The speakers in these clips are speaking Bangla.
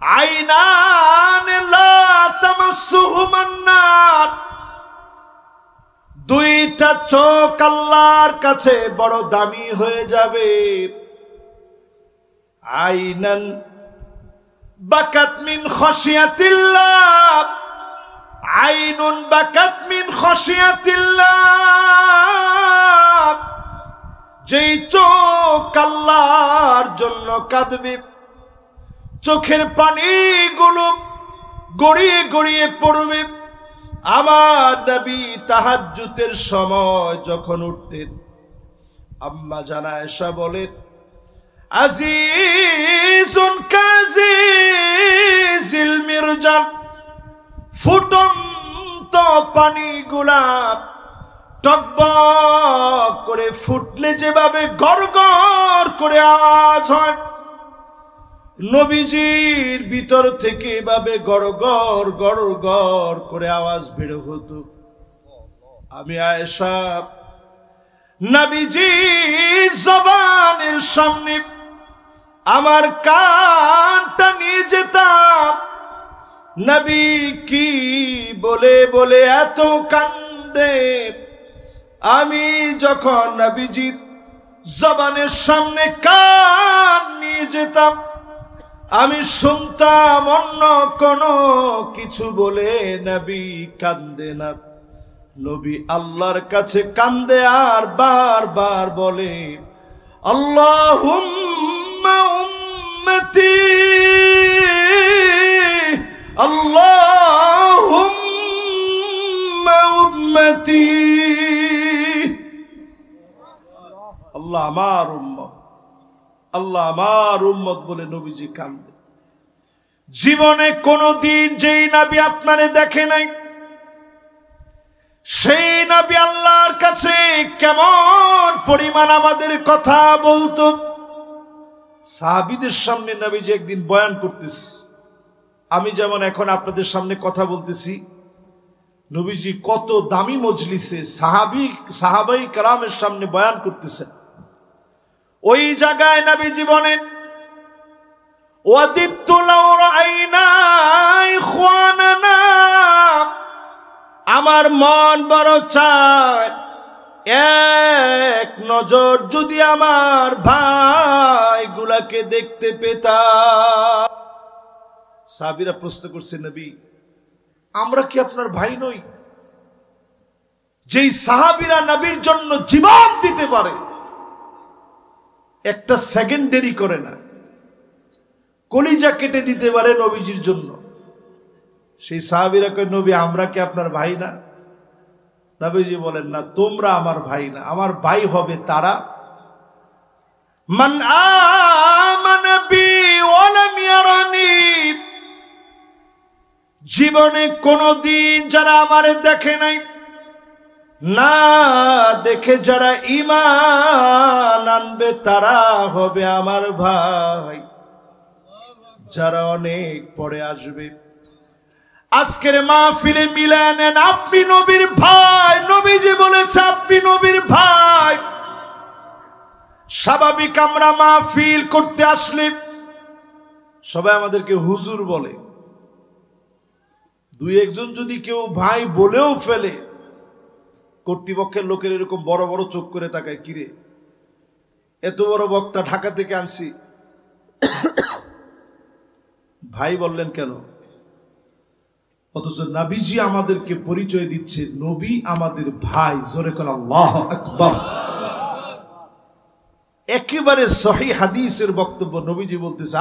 আইনান লা তামাসসুহুমান নার, দুইটা চোখ আল্লাহর কাছে বড় দামি হয়ে যাবে। আইনান বাকাত মিন খাশিয়াতিল্লাহ, আইনুন বাকাত মিন খাশিয়াতিল্লাহ, যেই চোখ আল্লাহর জন্য কাঁদবে, চোখের পানিগুলো গড়িয়ে গড়িয়ে পড়বে। আমার নবী তাহাজ্জুদের সময় যখন উঠতেন, আম্মা জানা আয়েশা বলেন, আজিজুন কাজিজিল মিরজাল, ফুটন্ত পানিগুলা টকবক করে ফুটলে যেভাবে গড়গড় করে আওয়াজ হয়, নবীজির ভিতর থেকে এভাবে গড়গড় গড়গড় করে আওয়াজ বের হতো। আমি আয়েশা নবীজির জবানের সামনে আমার কানটা নিয়ে যেতাম, নবী কি বলে বলে এত কান্দে। আমি যখন নবীজির জবানের সামনে কান নিয়ে যেতাম, আমি শুনতাম অন্য কোনো কিছু বলে নবী কান্দে না, নবী আল্লাহর কাছে কান্দে আর বারবার বলে, আল্লাহুম্মা উম্মতি, আল্লাহুম্মা উম্মতি, আল্লাহ আমার উম্মত, আল্লাহ আমার উম্মত বলে নবীজি কান্দে। জীবনে কোনদিন যেই নবী আপনারে দেখে নাই, সেই নবী আল্লাহর কাছে কেমন পরিমাণ আমাদের কথা বলতো। সাহাবীদের সামনে নবীজি একদিন বয়ান করতেছে, আমি যেমন এখন আপনাদের সামনে কথা বলতেছি, নবীজি কত দামি মজলিসে সাহাবাই কেরামের সামনে বয়ান করতেছেন। ওই জায়গায় নবীজি বলেন, ওয়াদিতু লাউ রাআইনা ইখওয়ানানা, আমার মন বড় চায় এক নজর যদি আমার ভাইগুলাকে দেখতে পেতাম। সাহাবীরা প্রশ্ন করছে, নবী আমরা কি আপনার ভাই নই? যেই সাহাবীরা নবীর জন্য জীবন দিতে পারে, একটা সেকেন্ড দেরি করে না, কলিজা কেটে দিতে পারে নবীজির জন্য, সেই সাহাবীরা কয়, নবী আমরা কি আপনার ভাই না? নবীজি বলেন, না তোমরা আমার ভাই না, আমার ভাই হবে তারা মান আমানা বি ওয়া লাম ইয়ারানি, জীবনে কোনদিন যারা আমারে দেখে নাই, না দেখে যারা ঈমান আনবে তারা হবে আমার ভাই, যারা অনেক পরে আসবে। আজকের মাহফিলে মিলায় নেন, আপনি নবীর ভাই, নবীজি বলেছে আপনি নবীর ভাই। স্বাভাবিক আমরা মাহফিল করতে আসলে সবাই আমাদেরকে হুজুর বলে, দুই একজন যদি কেউ ভাই বলেও ফেলে, কর্তৃপক্ষের লোকের এরকম বড় বড় চোখ করে তাকায়, কিরে এত বড় বক্তা ঢাকা থেকে আনছি, ভাই বললেন কেন? অথচ নবীজি আমাদেরকে পরিচয় দিচ্ছে, নবী আমাদের ভাই। জোরে করে আল্লাহু আকবার। একেবারে সহিহ হাদিসের বক্তব্য, নবীজি বলতেছে,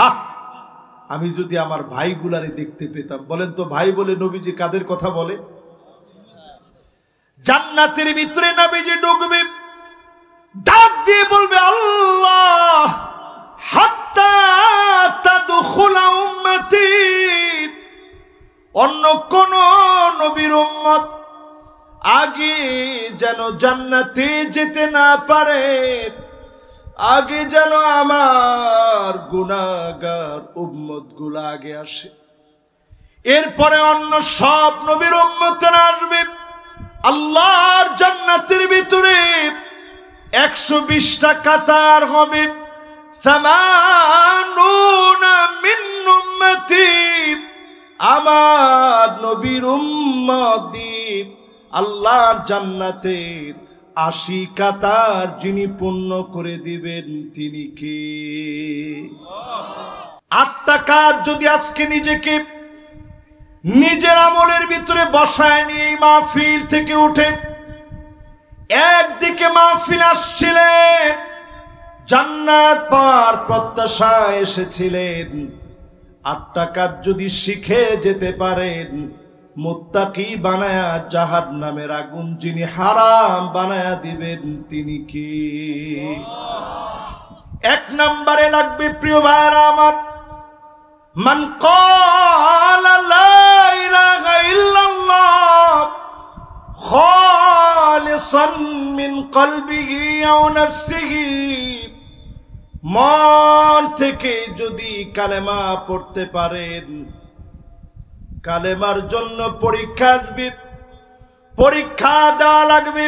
আমি যদি আমার ভাইগুলারে দেখতে পেতাম। বলেন তো ভাই বলে নবীজি কাদের কথা বলে? জান্নাতের ভিতরে নবীজি ঢুকবে, ডাক দিয়ে বলবে, আল্লাহ হাত্তা তাদখুলা উম্মতি, অন্য কোন নবীর উম্মত আগে যেন জান্নাতে যেতে না পারে, আগে যেন আমার গুনাহগার উম্মত গুলা আগে আসে, এরপরে অন্য সব নবীর উম্মতরা আসবে। আল্লাহর জান্নাতের ভিতরে 120টা কাতার হবে, 80 মিন উম্মতি, আমার নবীর উম্মতি আল্লাহর জান্নাতের ৮০ কাতার যিনি পূর্ণ করে দিবেন তিনি কে? ৮টা কাজ যদি আজকে নিজেকে নিজের আমলের ভিতরে বসায় নিয়ে মাহফিল থেকে উঠেন, একদিকে মাহফিল আসছিলেন, জান্নাত পাওয়ার প্রত্যাশায় এসেছিলেন, ৮টা কাজ যদি শিখে যেতে পারেন, মুত্তাকি বানায়া জাহান্নামের আগুন যিনি হারাম বানায়া দিবেন তিনি কি? ১ নম্বরে লাগবে প্রিয় ভাইরা আমার, মান ক্বালা লা ইলাহা ইল্লাল্লাহ খালিসান মিন কলবিহি আও নাফসিহি, মন থেকে যদি কালেমা পড়তে পারেন, কালেমার জন্য পরীক্ষা আসবে, পরীক্ষা দেওয়া লাগবে।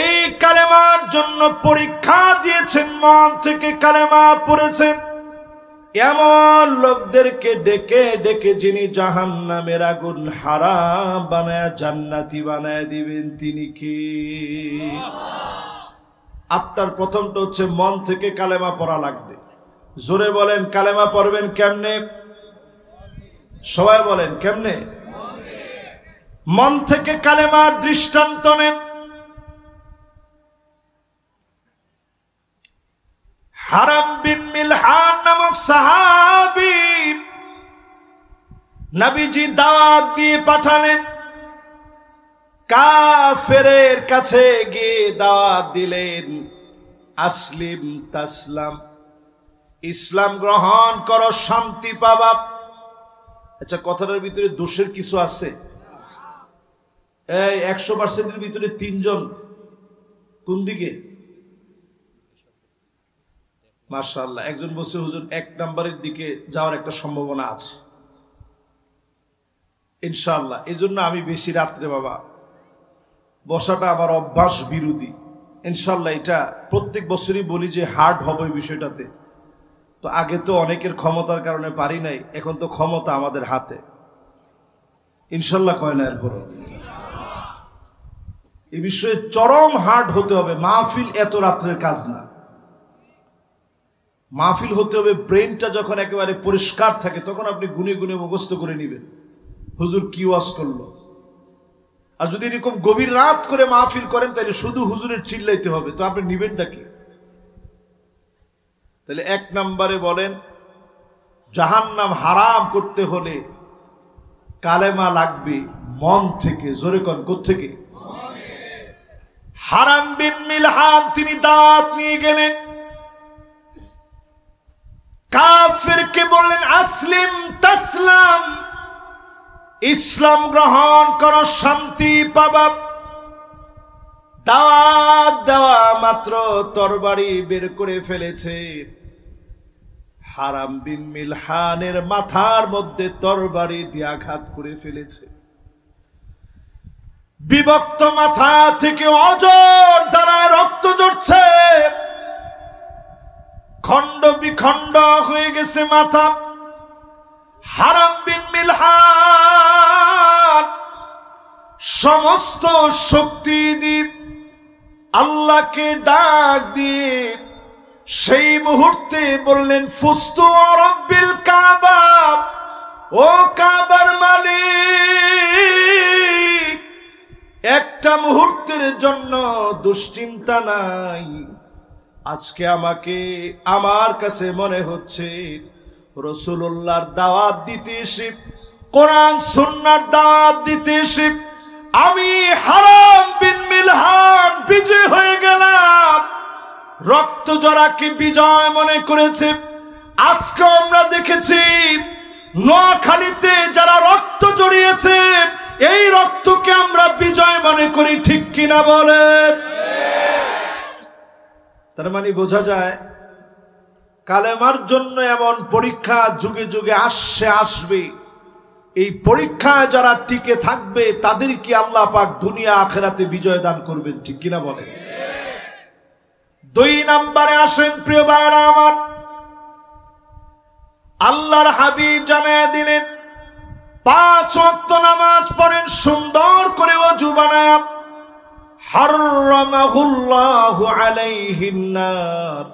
এই কালেমার জন্য পরীক্ষা দিয়েছেন, মন থেকে কালেমা পড়েছেন, এমন লোকদেরকে ডেকে ডেকে যিনি জাহান্নামের আগুন হারাম বানায় জান্নাতি বানায় দিবেন তিনি কি? ৮টার প্রথমটা হচ্ছে মন থেকে কালেমা পড়া লাগবে। জোরে বলেন, কালেমা পড়বেন কেমনে? সবাই বলেন কেমনে? মন থেকে কালেমার দৃষ্টান্ত নেন। হারাম বিন মিলহান নামক সাহাবী নবীজি দাওয়াত দিয়ে পাঠালেন, কাফেরের কাছে গিয়ে দাওয়াত দিলেন, আসলিম তাসলাম, ইসলাম গ্রহণ করো শান্তি পাবা। আচ্ছা, কথাটার ভিতরে দোষের কিছু আছে? এই ১০০%-এর ভিতরে ৩ জন কোন দিকে? মাশাআল্লাহ, একজন বলছে হুজুর ১ নম্বরের দিকে যাওয়ার একটা সম্ভাবনা আছে ইনশাআল্লাহ। এই জন্য আমি বেশি রাত্রে বাবা বসাটা আমার অভ্যাস বিরোধী। ইনশাআল্লাহ এটা প্রত্যেক বছরই বলি যে হার্ড হবে বিষয়টাতে। তো আগে তো অনেকের ক্ষমতার কারণে পারি নাই, এখন তো ক্ষমতা আমাদের হাতে ইনশাআল্লাহ। কয় না? এরপর এই বিষয়ে চরম হার্ড হতে হবে। মাহফিল এত রাত্রের কাজ না, মাহফিল হতে হবে ব্রেনটা যখন একেবারে পরিষ্কার থাকে তখন আপনি গুনে গুনে মুখস্থ করে নেবেন হুজুর কি ওয়াজ করলো। আর যদি এরকম গভীর রাত করে মাহফিল করেন তাহলে শুধু হুজুরের চিল্লাইতে হবে, তো আপনি নিবেনটা কি? তাহলে ১ নম্বরে বলেন, জাহান্নাম হারাম করতে হলে কালেমা লাগবে মন থেকে। জোরে কোন কোত্থেকে? হারাম বিন মিলহান তিনি দাঁত নিয়ে গেলেন, কাফেরকে বললেন আসলিম তাসলাম, ইসলাম গ্রহণ করো শান্তি পাবা। দাওয়াত দেওয়া মাত্র তরবারি বের করে ফেলেছে, হারাম বিন মিলহানের মাথার মধ্যে তরবারি দিয়ে আঘাত করে ফেলেছে। বিভক্ত মাথা থেকে অজর দ্বারা রক্ত ঝরছে, খণ্ড বিখণ্ড হয়ে গেছে মাথা। হারাম বিন মিলহান সমস্ত শক্তি দিয়ে আল্লাহকে ডাক দিয়ে সেই মুহূর্তে বললেন, ফুস্তু রব্বিল কাবা, ও কাবার মালিক, একটা মুহূর্তের জন্য দুশ্চিন্তা নাই। আজকে আমাকে আমার কাছে মনে হচ্ছে রাসূলুল্লাহর দাওয়াত দিতে এসে, কোরআন সুন্নাহর দাওয়াত দিতে এসে আমি হারাম বিন মিলহান বিজয় হয়ে গেলাম। রক্ত জরাকে বিজয় মনে করেছে। আজকে আমরা দেখেছি নোয়াখালীতে যারা রক্ত জড়িয়েছে, এই রক্তকে আমরা বিজয় মনে করি, ঠিক কিনা বলেন? তার মানে বোঝা যায় কালেমার জন্য এমন পরীক্ষা যুগে যুগে আসবে। এই পরীক্ষায় যারা টিকে থাকবে তাদেরকে আল্লাহ পাক দুনিয়া আখিরাতে বিজয় দান করবেন, ঠিক কিনা বলেন? ২ নম্বরে আসেন প্রিয় ভাইরা আমার, আল্লাহর হাবিব জানায়া দিলেন, 5 ওয়াক্ত নামাজ পড়েন সুন্দর করে ওযু বানায়া, হারামাহুল্লাহু আলাইহিন নার,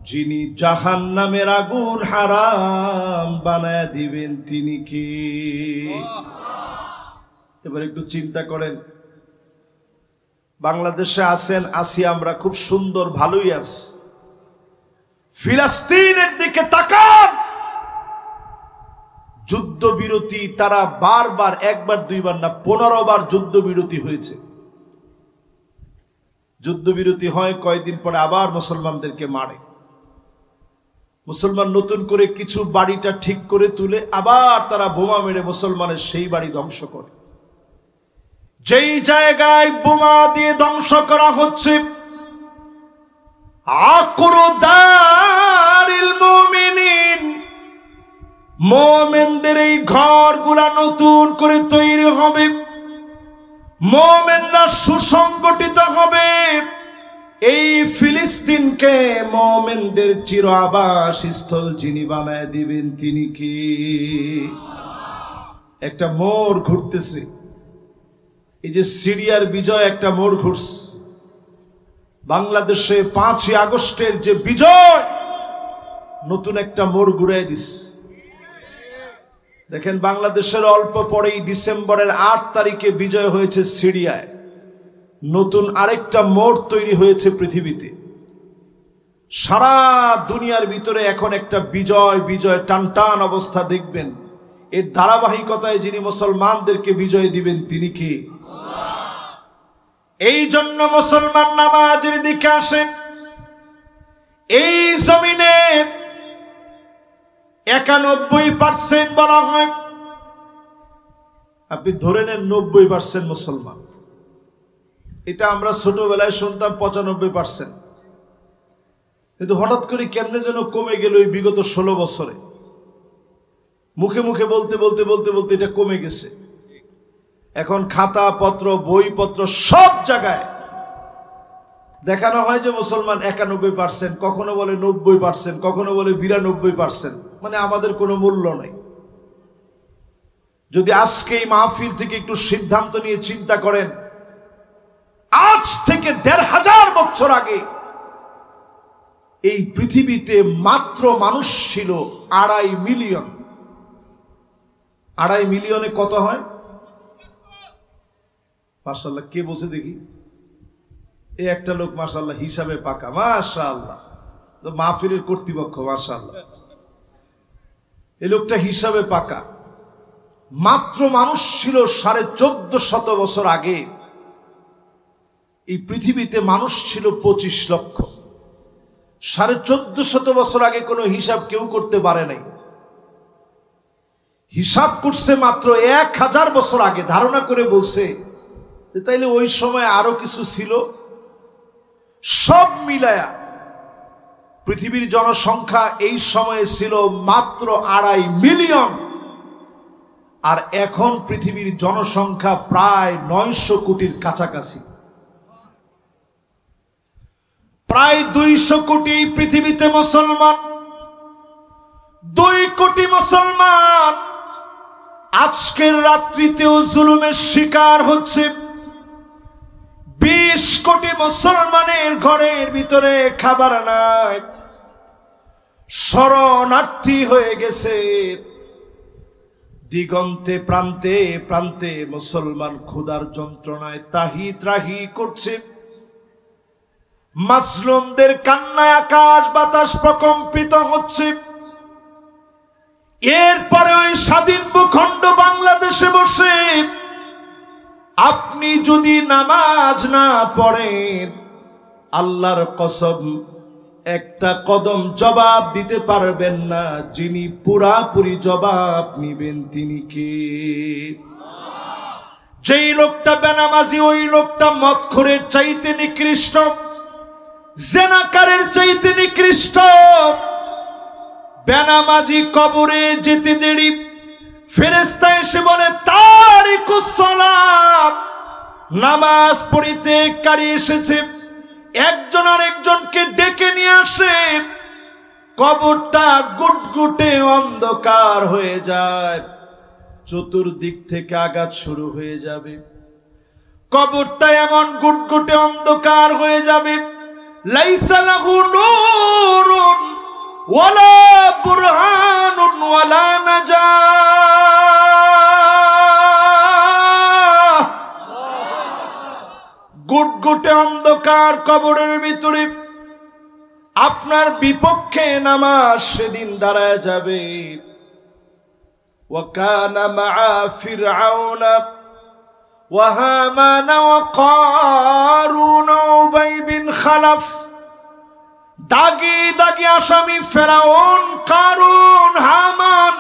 যিনি জাহান্নামের আগুন হারাম বানায়া দিবেন তিনি কি? এবার একটু চিন্তা করেন, বাংলাদেশে আছেন, আসি আমরা খুব সুন্দর, ভালোই আছি। ফিলিস্তিনের দিকে তাকান, যুদ্ধবিরতি তারা বারবার, একবার দুইবার না 15 বার যুদ্ধবিরতি হয়েছে। যুদ্ধবিরতি হয়, কয়েকদিন পরে আবার মুসলমানদেরকে মারে। মুসলমান নতুন করে কিছু বাড়িটা ঠিক করে তুলে আবার তারা বোমা মেরে মুসলমানের সেই বাড়ি ধ্বংস করে। যেই জায়গায় বোমা দিয়ে ধ্বংস করা হচ্ছে, আকরু দারিল মুমিনিন, মুমিনদের এই ঘরগুলা নতুন করে তৈরি হবে, মুমিনরা সুসংগঠিত হবে। এই ফিলিস্তিনকে মুমিনদের চির আবাসস্থল যিনি বানায় দিবেন তিনি কি? একটা মোড় ঘুরতেছে, এই যে সিরিয়ার বিজয় একটা মোড় ঘুরছে, বাংলাদেশে 5ই আগস্টের যে বিজয় নতুন একটা মোড় ঘুরাই দিছে। দেখেন, বাংলাদেশের অল্প পরেই ডিসেম্বরের 8 তারিখে বিজয় হয়েছে সিরিয়ায়, নতুন আরেকটা মোড় তৈরি হয়েছে পৃথিবীতে। সারা দুনিয়ার ভিতরে এখন একটা বিজয় বিজয় টানটান অবস্থা দেখবেন। এর ধারাবাহিকতায় যিনি মুসলমানদেরকে বিজয় দিবেন তিনি কি? এই জন্য মুসলমান নামাজের দিকে আসেন। এই জমিনে 91% বলা হয়, আপনি ধরে নেন 90% মুসলমান। এটা আমরা ছোটবেলায় শুনতাম 95%, কিন্তু হঠাৎ করে কেমনে যেন কমে গেল এই বিগত 16 বছরে। মুখে মুখে বলতে বলতে বলতে বলতে এটা কমে গেছে। এখন খাতা পত্র বইপত্র সব জায়গায় দেখানো হয় যে মুসলমান 91%, কখনো বলে 90%, কখনো বলে 92%। মানে আমাদের কোনো মূল্য নাই। যদি আজকে এই মাহফিল থেকে একটু সিদ্ধান্ত নিয়ে চিন্তা করেন, আজ থেকে 1500 বছর আগে এই পৃথিবীতে মাত্র মানুষ ছিল 2.5 মিলিয়ন। 2.5 মিলিয়নে কত হয়? মাশাআল্লাহ, কে বলছে দেখি? এই একটা লোক মাশাআল্লাহ হিসাবে পাকা, মাশাআল্লাহ, তো মাহফিলের কর্তৃপক্ষ, মাশাআল্লাহ, এই লোকটা হিসাবে পাকা। মাত্র মানুষ ছিল 1450 বছর আগে এই পৃথিবীতে মানুষ ছিল 25 লক্ষ। 1450 বছর আগে কোনো হিসাব কেউ করতে পারে নাই। হিসাব করছে মাত্র 1000 বছর আগে, ধারণা করে বলছে যে তাইলে ওই সময় আরো কিছু ছিল। সব মিলায়া পৃথিবীর জনসংখ্যা এই সময়ে ছিল মাত্র 2.5 মিলিয়ন। আর এখন পৃথিবীর জনসংখ্যা প্রায় 900 কোটির কাছাকাছি, প্রায় 200 কোটি পৃথিবীতে মুসলমান। 2 কোটি মুসলমান আজকের রাত্রিতেও জুলুমের শিকার হচ্ছে। 20 কোটি মুসলমানের ঘরের ভিতরে খাবার নাই, শরণার্থী হয়ে গেছে। দিগন্তে প্রান্তে প্রান্তে মুসলমান ক্ষুধার যন্ত্রণায় তাহি ত্রাহি করছে। মাজলুমদের কান্নায় আকাশ বাতাস প্রকম্পিত হচ্ছে। এরপরে ওই স্বাধীন ভূখণ্ড বাংলাদেশে বসে আপনি যদি নামাজ না পড়েন, আল্লাহর কসম একটা কদম জবাব দিতে পারবেন না। যিনি পুরাপুরি জবাব নিবেন তিনি কে? যেই লোকটা বেনামাজি, ওই লোকটা মদখোরের চাইতে নিকৃষ্ট, জেনাকারের চাইতে নিকৃষ্ট। বেনামাজি কবরে যেতে দেরি, ফেরেশতা এসে বলে তারিকুস সালাত, নামাজ পড়িতে কারি এসেছে। একজন আরেকজনকে ডেকে নিয়ে আসে, কবরটা গুটগুটে অন্ধকার হয়ে যায়। চতুর্দিক থেকে আঘাত শুরু হয়ে যাবে। কবরটা এমন গুটগুটে অন্ধকার হয়ে যাবে, লাইসা লাহু নূরুন ওয়ালা বুরহানুন ওয়ালা নাজাহ। গুটগুটে অন্ধকার কবরের ভিতরে, আপনার বিপক্ষে নামাজ সেদিন দাঁড়ায় যাবে। ওয়াকানা মাআ ফিরআউনা ওয়া হামানা ওয়া কারুন ওয়া উবাই বিন খালাফ। দাগি দাগি আসামি ফেরাউন, কারুন, হামান,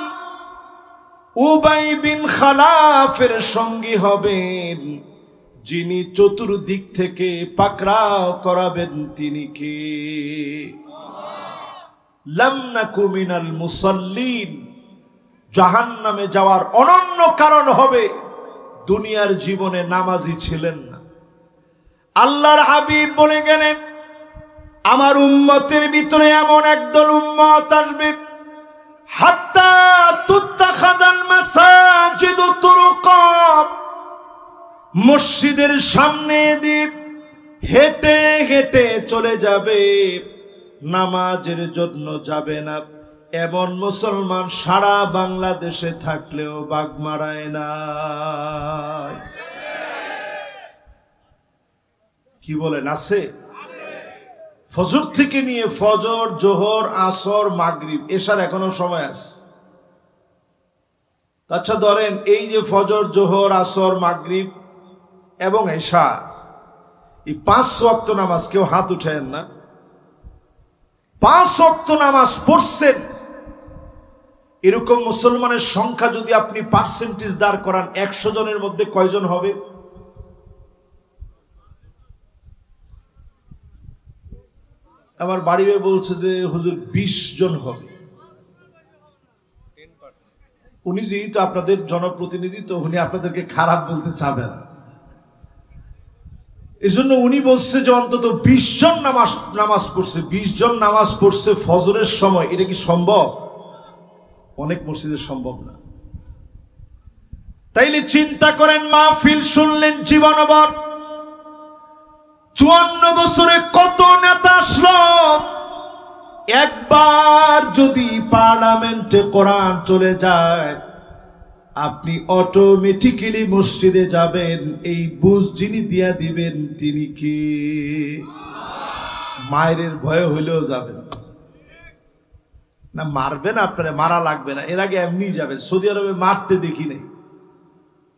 উবাই বিন খালাফের সঙ্গী হবেন। যিনি চতুর্দিক থেকে পাকড়াও করাবেন তিনি কে? লাম নাকু মিনাল মুসাল্লিন। জাহান্নামে যাওয়ার অনন্য কারণ হবে দুনিয়ার জীবনে নামাজি ছিলেন না। আল্লাহর হাবিব বলে গেলেন, আমার উম্মতের ভিতরে এমন একদল উম্মত আসবে, হাত্তা তুত্তাখাযাল মাসাজিদু তুরুকা। মসজিদের সামনে দিয়ে হেঁটে হেঁটে চলে যাবে, নামাজের জন্য যাবে না। এমন মুসলমান সারা বাংলাদেশে থাকলেও বাগ মারায় না। কি বলেন, আছে? ফজর থেকে নিয়ে ফজর, জোহর, আসর, মাগরিব, এশার এখনো সময় আছে। আচ্ছা ধরেন এই যে ফজর, জোহর, আসর, মাগরিব এবং এশা, এই 5 ওয়াক্ত নামাজ কেউ হাত উঠায়েন না। 5 ওয়াক্ত নামাজ পড়ছেন এরকম মুসলমানের সংখ্যা যদি আপনি পার্সেন্টেজ দাঁড় করান, 100 জনের মধ্যে কয়জন হবে? আমার বাড়ি বলছে যে হুজুর 20 জন হবে। উনি যেহেতু আপনাদের জনপ্রতিনিধি, তো উনি আপনাদেরকে খারাপ বলতে চাবে না, এই জন্য উনি বলছে যে অন্তত 20 জন নামাজ পড়ছে। 20 জন নামাজ পড়ছে ফজরের সময়, এটা কি সম্ভব? অনেক মসজিদে সম্ভব না। তাইলে চিন্তা করেন, মাহফিল শুনলেন জীবনভর, 54 বছরে কত নেতা আসলো। একবার যদি পার্লামেন্টে কোরআন চলে যায়, আপনি অটোমেটিক্যালি মসজিদে যাবেন। এই বুঝ যিনি দিয়া দিবেন তিনি কি? মায়ের ভয়ে হইলেও যাবেন না। মারবেন আপনারা, মারা লাগবে না, এর আগে এমনি যাবেন। সৌদি আরবে মারতে দেখি নাই।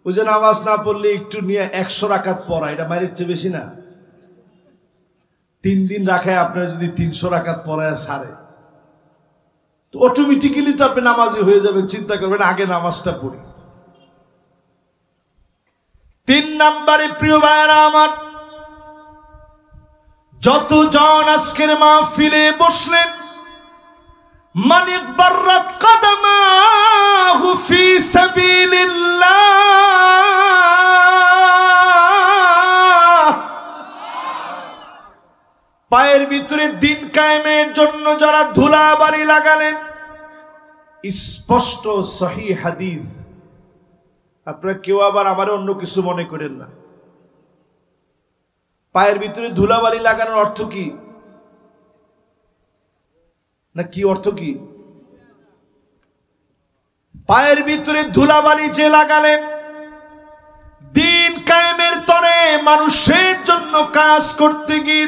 ওই যে নামাজ না পড়লে একটু নিয়ে 100 রাকাত পড়া, এটা মায়ের চেয়ে বেশি না? 3 দিন রাখায় আপনারা যদি 300 রাকাত পড়ায় ছাড়ে, তো অটোমেটিক্যালি তো আপনি নামাজি হয়ে যাবেন। চিন্তা করবেন আগে নামাজটা পড়ি। 3 নম্বরে প্রিয় ভাইরা আমার, যতজন আজকের মাহফিলে বসলেন, মান ইকবাররাত কদমাহু ফি সাবিলিল্লাহ, পায়ের ভিতরে দিন কায়েমের জন্য যারা ধুলাবালি লাগালেন, স্পষ্ট সহিহ হাদিস। আপনারা কেউ আবার আমার অন্য কিছু মনে করেন না। পায়ের ভিতরে ধুলাবালি লাগানোর অর্থ কি? না কি অর্থ কি? পায়ের ভিতরে ধুলাবালি যে লাগালেন, দিন কায়েমের তরে মানুষের জন্য কাজ করতে গিয়ে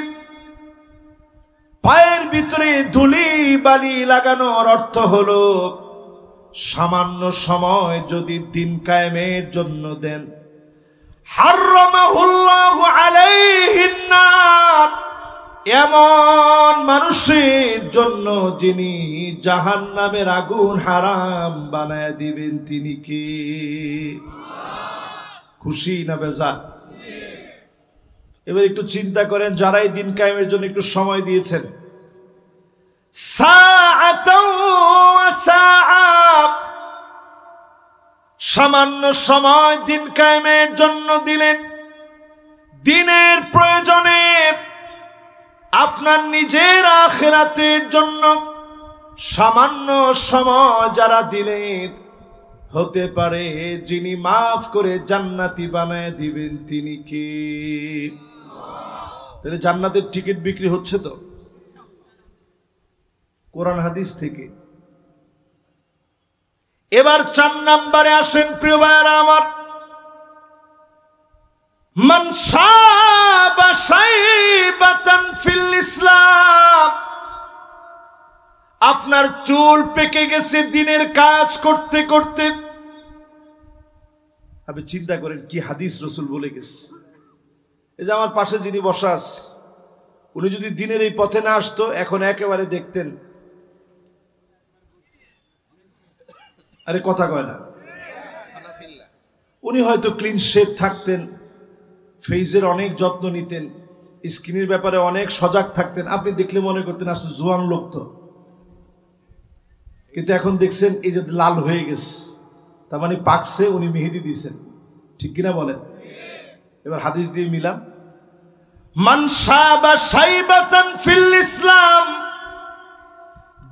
পায়ের ভিতরে ধুলি বালি লাগানোর অর্থ হলো, সামান্য সময় যদি দিন কায়েমের জন্য দেন, হারামাহুল্লাহু আলাইহিন নার, এমন মানুষের জন্য যিনি জাহান্নামের আগুন হারাম বানায় দিবেন তিনি কে? খুশি না বেজার? এবার একটু চিন্তা করেন, যারাই দিন কায়েমের জন্য একটু সময় দিয়েছেন, সামান্য সময় দিন কায়েমের জন্য দিলেন, দিনের প্রয়োজনে আপনার নিজের আখিরাতের জন্য সামান্য সময় যারা দিলেন, হতে পারে যিনি মাফ করে জান্নাতি বানায় দিবেন তিনি কে? তাহলে জান্নাতের টিকিট বিক্রি হচ্ছে তো কোরআন হাদিস থেকে। এবার 4 নম্বরে আসেন প্রিয় ভাইরা আমার, মান শাবা শাইবাতান ফিল ইসলাম। আপনার চুল পেকে গেছে দিনের কাজ করতে করতে, আপনি চিন্তা করেন কি হাদিস রাসূল বলে গেছে। এই যে আমার পাশে যিনি বসা আছে, উনি যদি দিনের এই পথে না আসতো এখন একেবারে দেখতেন, আরে কথা কয় না, উনি হয়তো ক্লিন শেভ থাকতেন, ফেসের অনেক যত্ন নিতেন, স্কিনের ব্যাপারে অনেক সজাগ থাকতেন। আপনি দেখলে মনে করতেন আসলে জোয়ান লোক তো, কিন্তু এখন দেখছেন এই যে লাল হয়ে গেছে, তার মানে পাকছে, উনি মেহেদি দিয়েছেন, ঠিক কিনা বলেন? এবার হাদিস দিয়ে মিলাম, মান শাবা শাইবাতান ফিল ইসলাম,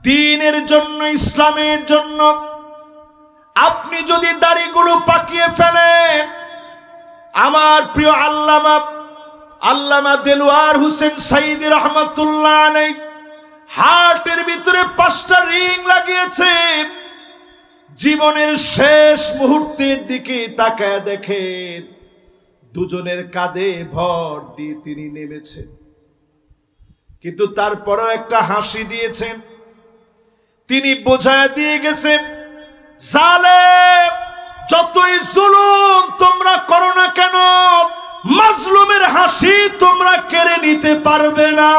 দ্বীনের জন্য, ইসলামের জন্য আপনি যদি দাড়িগুলো পাকিয়ে ফেলেন, আমার প্রিয় আল্লামা দেলোয়ার হোসেন সাইদি রহমাতুল্লাহ আলাইহি হার্টের ভিতরে 5টা রিং লাগিয়েছে। জীবনের শেষ মুহূর্তের দিকে তাকায় দেখেন দুজনের কাঁধে ভর দিয়ে তিনি নেমেছেন, কিন্তু তারপরও একটা হাসি দিয়েছেন। তিনি বোঝায় দিয়ে গেছেন, জালেম যতই জুলুম তোমরা করো না কেন, মাজলুমের হাসি তোমরা কেড়ে নিতে পারবে না।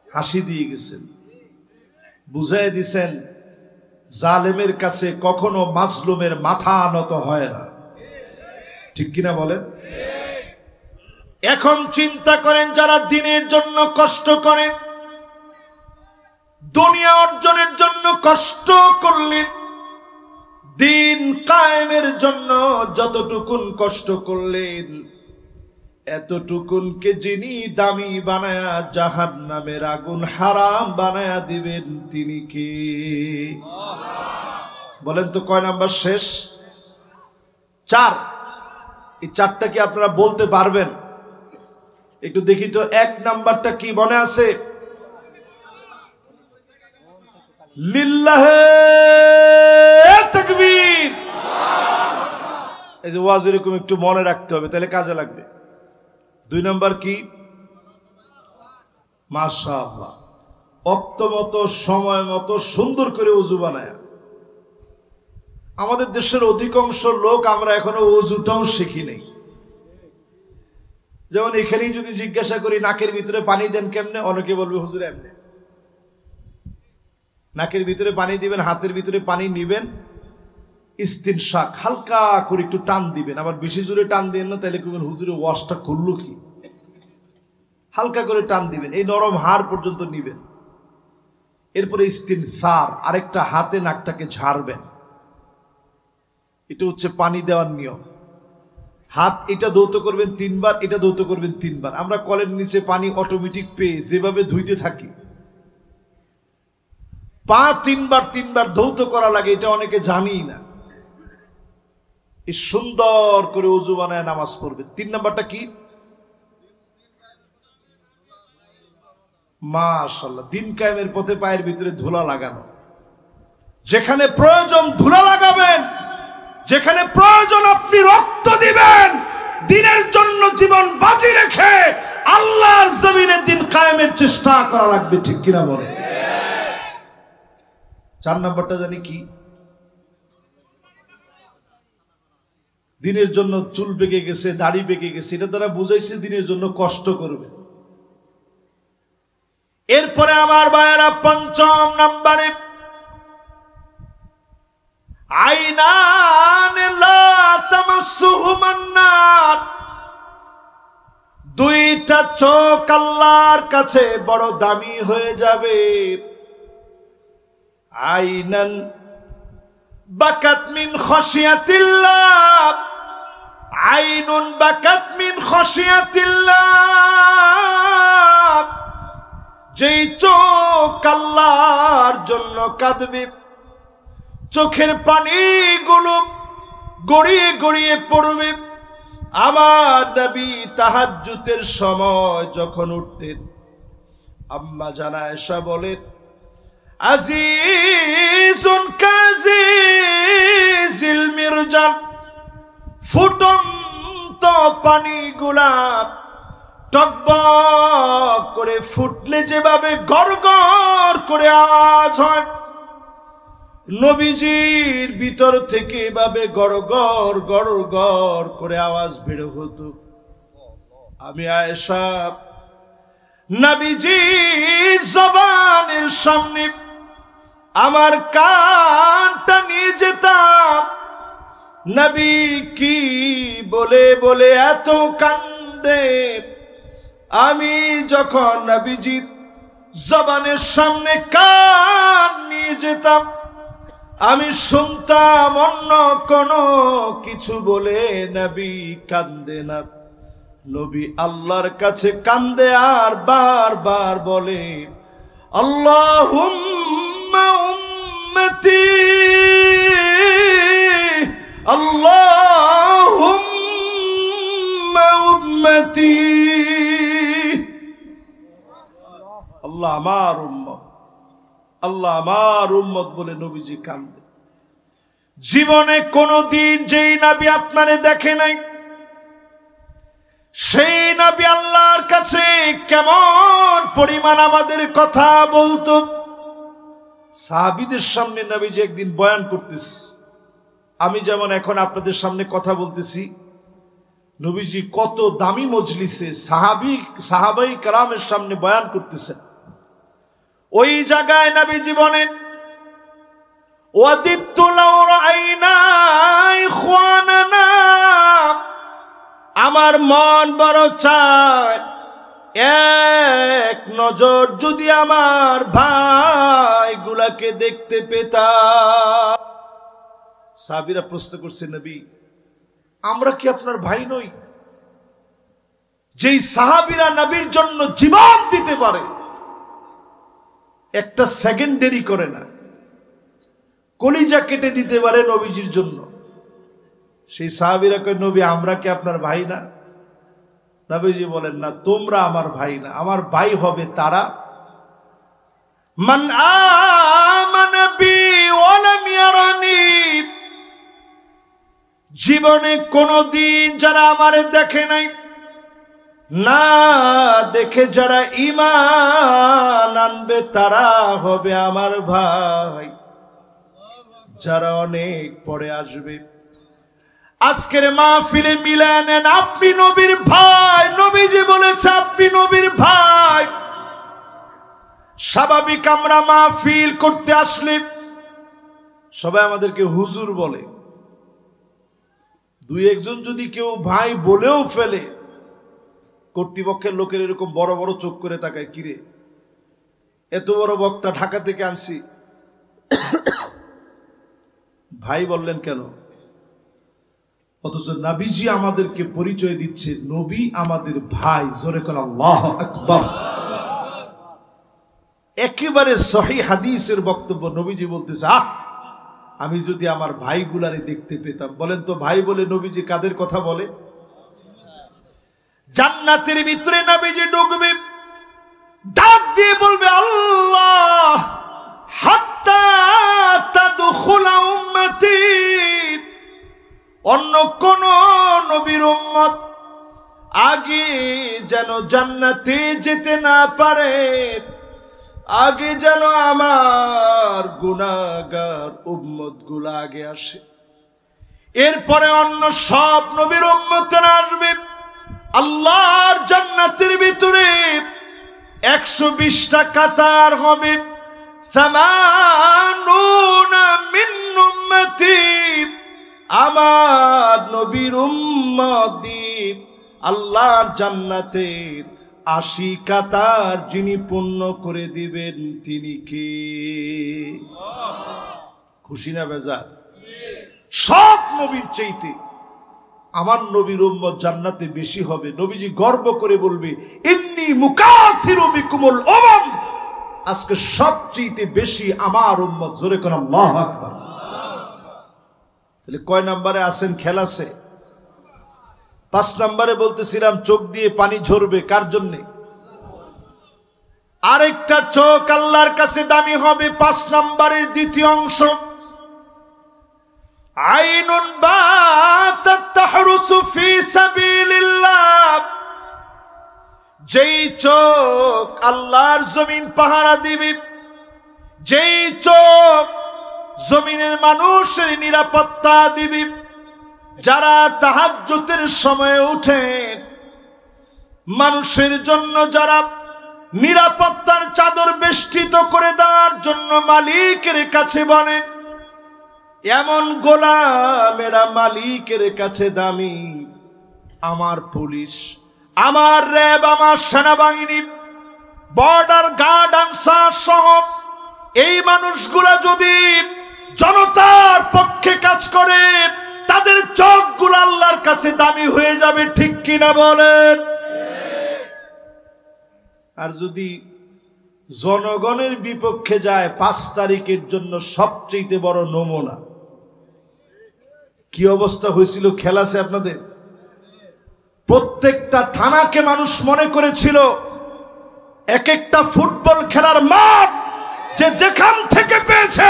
হাসি দিয়ে গেছেন, বুঝাই দিছেন জালেমের কাছে কখনো মাজলুমের মাথা নত হয় না, ঠিক কিনা বলেন? এখন চিন্তা করেন যারা দিনের জন্য কষ্ট করেন, দুনিয়া অর্জনের জন্য কষ্ট করলেন, দিন কায়েমের জন্য যতটুকুন কষ্ট করলেন, এতটুকুনকে যিনি দামি বানায়া জাহান্নামের আগুন হারাম বানায়া দিবেন তিনি কে? বলেন তো কয় নাম্বার শেষ? 4। এই 4টা কি আপনারা বলতে পারবেন? একটু দেখি তো 1 নাম্বারটা কি মনে আছে? লিল্লাহে তাকবীর। এই যে ওয়াজ এরকম একটু মনে রাখতে হবে, তাহলে কাজে লাগবে। 2 নাম্বার কি? মাশাআল্লাহ, ওয়াক্ত মতো সময় মতো সুন্দর করে ওযু বানায়া। আমাদের দেশের অধিকাংশ লোক আমরা এখনো ওযুটাও শিখি নাই। যেমন এখানেই যদি জিজ্ঞাসা করি নাকের ভিতরে পানি দেন কেমনে, অনেকে বলবে হুজুর এমনি। নাকের ভিতরে পানি দিবেন, হাতের ভিতরে পানি নিবেন, ইস্তিনশাক হালকা করে একটু টান দিবেন, আবার বেশি জোরে টান দিবেন না, তাহলে কইবেন হুজুরের ওয়াশটা করলো কি। হালকা করে টান দিবেন, এই নরম হাড় পর্যন্ত নিবেন। এরপরে ইস্তিনসার, আরেকটা হাতে নাকটাকে ঝাড়বেন। এটা হচ্ছে পানি দেওয়ার নিয়ম। হাত এটা ধৌত করবেন 3 বার, এটা ধৌত করবেন 3 বার। আমরা কলের নিচে পানি অটোমেটিক পেয়ে যেভাবে ধুইতে থাকি, পা 3 বার ধৌত করা লাগে, এটা অনেকে জানি না। এই সুন্দর করে ওযু বানায় নামাজ পড়বে। 3 নাম্বারটা কি? মাশাআল্লাহ, দিন কায়েমের পথে পায়ের ভিতরে ধুলা লাগানো। যেখানে প্রয়োজন ধুলা লাগাবেন, যেখানে প্রয়োজন আপনি রক্ত দিবেন, দিনের জন্য জীবন বাজি রেখে আল্লাহর জমিনে দিন কায়েমের চেষ্টা করা লাগবে, ঠিক কিনা বলে? 4 নাম্বারটা জানি কি? দিনের জন্য চুল পেকে গেছে, দাড়ি পেকে গেছে, এটা দ্বারা বুঝাইছে দিনের জন্য কষ্ট করবে। এরপরে আমার ভাইয়েরা 5 নাম্বারে, আইনান লা তামাসসুহুমান নার, 2টা চোখ আল্লাহর কাছে বড় দামি হয়ে যাবে। আইনান বাকাত মিন খাশিয়াতিল্লাহ, আইনুন বাকাত মিন খাশিয়াতিল্লাহ, যেই চোখ আল্লাহর জন্য কাঁদবে, চোখের পানিগুলো গড়িয়ে গড়িয়ে পড়বে। আমার নবী তাহাজ্জুদের সময় যখন উঠতেন, আম্মা জানা আয়েশা বলেন, আজিজুন কাজিজিল মিরজাল, ফুটন্ত পানিগুলা টকবক করে ফুটলে যেভাবে গড়গড় করে আওয়াজ হয়, নবীজির ভিতর থেকে এভাবে গড়গড় গড়গড় করে আওয়াজ বের হতো। আমি আয়েশা নবীজির জবানের সামনে আমার কানটা নিয়ে যেতাম, নবী কি বলে বলে এত কান্দে। আমি যখন নবীজির জবানের সামনে কান নিয়ে যেতাম, আমি শুনতাম অন্য কোনো কিছু বলে নবী কান্দে না। নবী আল্লাহর কাছে কান্দে আর বারবার বলে, আল্লাহুম্মা উম্মতি, আল্লাহুম্মা উম্মতি, আল্লাহ আমার উম্মত, আল্লাহ আমার উম্মত বলে নবীজি কান্দে। জীবনে কোনদিন যেই নবী আপনারে দেখে নাই, সেই নবী আল্লাহর কাছে কেমন পরিমাণ আমাদের কথা বলতো। সাহাবীদের সামনে নবীজি একদিন বয়ান করতেছে, আমি যেমন এখন আপনাদের সামনে কথা বলতেছি, নবীজি কত দামি মজলিসে সাহাবাই কেরামের সামনে বয়ান করতেছেন। ওই জায়গায় নবীজি বলেন, ওয়াদিতু লাউ রাআইনা ইখওয়ানানা, আমার মন বড় চায় এক নজর যদি আমার ভাইগুলাকে দেখতে পেতাম। সাহাবীরা প্রশ্ন করছে, নবী আমরা কি আপনার ভাই নই? যেই সাহাবীরা নবীর জন্য জীবন দিতে পারে, একটা সেকেন্ড দেরি করে না, কলিজা কেটে দিতে পারে নবীজির জন্য, সেই সাহাবীরা কয়, নবী আমরা কি আপনার ভাই না? নবীজি বলেন, না তোমরা আমার ভাই না, আমার ভাই হবে তারা মান আমানা বি ওয়া লাম ইয়ারানি, জীবনে কোনদিন যারা আমারে দেখে নাই, না দেখে যারা ঈমান আনবে তারা হবে আমার ভাই, যারা অনেক পরে আসবে। আজকের মাহফিলে মিলায় নেন, আপনি নবীর ভাই, নবীজি বলেছে আপনি নবীর ভাই। স্বাভাবিক আমরা মাহফিল করতে আসলে সবাই আমাদেরকে হুজুর বলে, দুই একজন যদি কেউ ভাই বলেও ফেলে, কর্তৃপক্ষের লোকের এরকম বড় বড় চোখ করে তাকায়, কিরে এত বড় বক্তা ঢাকা থেকে আনছি, ভাই বললেন কেন? অথচ নবীজি আমাদেরকে পরিচয় দিচ্ছে, নবী আমাদের ভাই। জোরে করে আল্লাহু আকবার। একেবারে সহিহ হাদিসের বক্তব্য, নবীজি বলতেছে, আমি যদি আমার ভাইগুলারে দেখতে পেতাম। বলেন তো ভাই বলে নবীজি কাদের কথা বলে? জান্নাতের ভিতরে নবীজি ঢুকবে, ডাক দিয়ে বলবে, আল্লাহ হাত্তা তাদখুলা উম্মতি, অন্য কোন নবীর উম্মত আগে যেন জান্নাতে যেতে না পারে, আগে যেন আমার গুনাহগার উম্মত গুলা আগে আসে, এরপরে অন্য সব নবীর উম্মতরা আসবে। আল্লাহর জান্নাতের ভিতরে 120টা কাতার হবে, 80 মিন উম্মতি, আমার নবীর উম্মত আল্লাহর জান্নাতের 80 কাতার যিনি পূর্ণ করে দিবেন তিনি কে? খুশি না বেজার? সব নবীর চাইতে আমার নবীর উম্মত জান্নাতে বেশি হবে। নবীজি গর্ব করে বলবে, ইন্নী মুকাফিরু বিকুমুল উমাম, আজকে সবচেয়ে বেশি আমার উম্মত। জোরে কোন আল্লাহু আকবার। তাহলে কয় নম্বরে আছেন? খেলাছে। 5 নম্বরে বলতেছিলাম চোখ দিয়ে পানি ঝরবে কার জন্য? আরেকটা চোখ আল্লাহর কাছে দামি হবে। 5 নম্বরের দ্বিতীয় অংশ, আইনুন বাতাত তাহরুসু ফি সাবিলিল্লাহ। যেই চোখ আল্লাহর জমিন পাহারা দিবে, যেই চোখ জমিনের মানুষের নিরাপত্তা দিবে, যারা তাহাজ্জুদের সময়ে উঠেন মানুষের জন্য, যারা নিরাপত্তার চাদর বেষ্টিত করে দেওয়ার জন্য মালিকের কাছে বলেন, এমন গোলামেরা মালিকের কাছে দামি। আমার পুলিশ, আমার র্যাব, আমার সেনাবাহিনী, বর্ডার গার্ড, আনসার সহ এই মানুষগুলা যদি জনতার পক্ষে কাজ করে, তাদের চোখগুলো আল্লাহর কাছে দামি হয়ে যাবে। ঠিক কিনা বলেন? আর যদি জনগণের বিপক্ষে যায়, 5 তারিখের জন্য সবচেয়ে বড় নমুনা। কি অবস্থা হয়েছিল খেলাছে আপনাদের? প্রত্যেকটা থানাকে মানুষ মনে করেছিল এক একটা ফুটবল খেলার মাঠ, যে যেখান থেকে পেয়েছে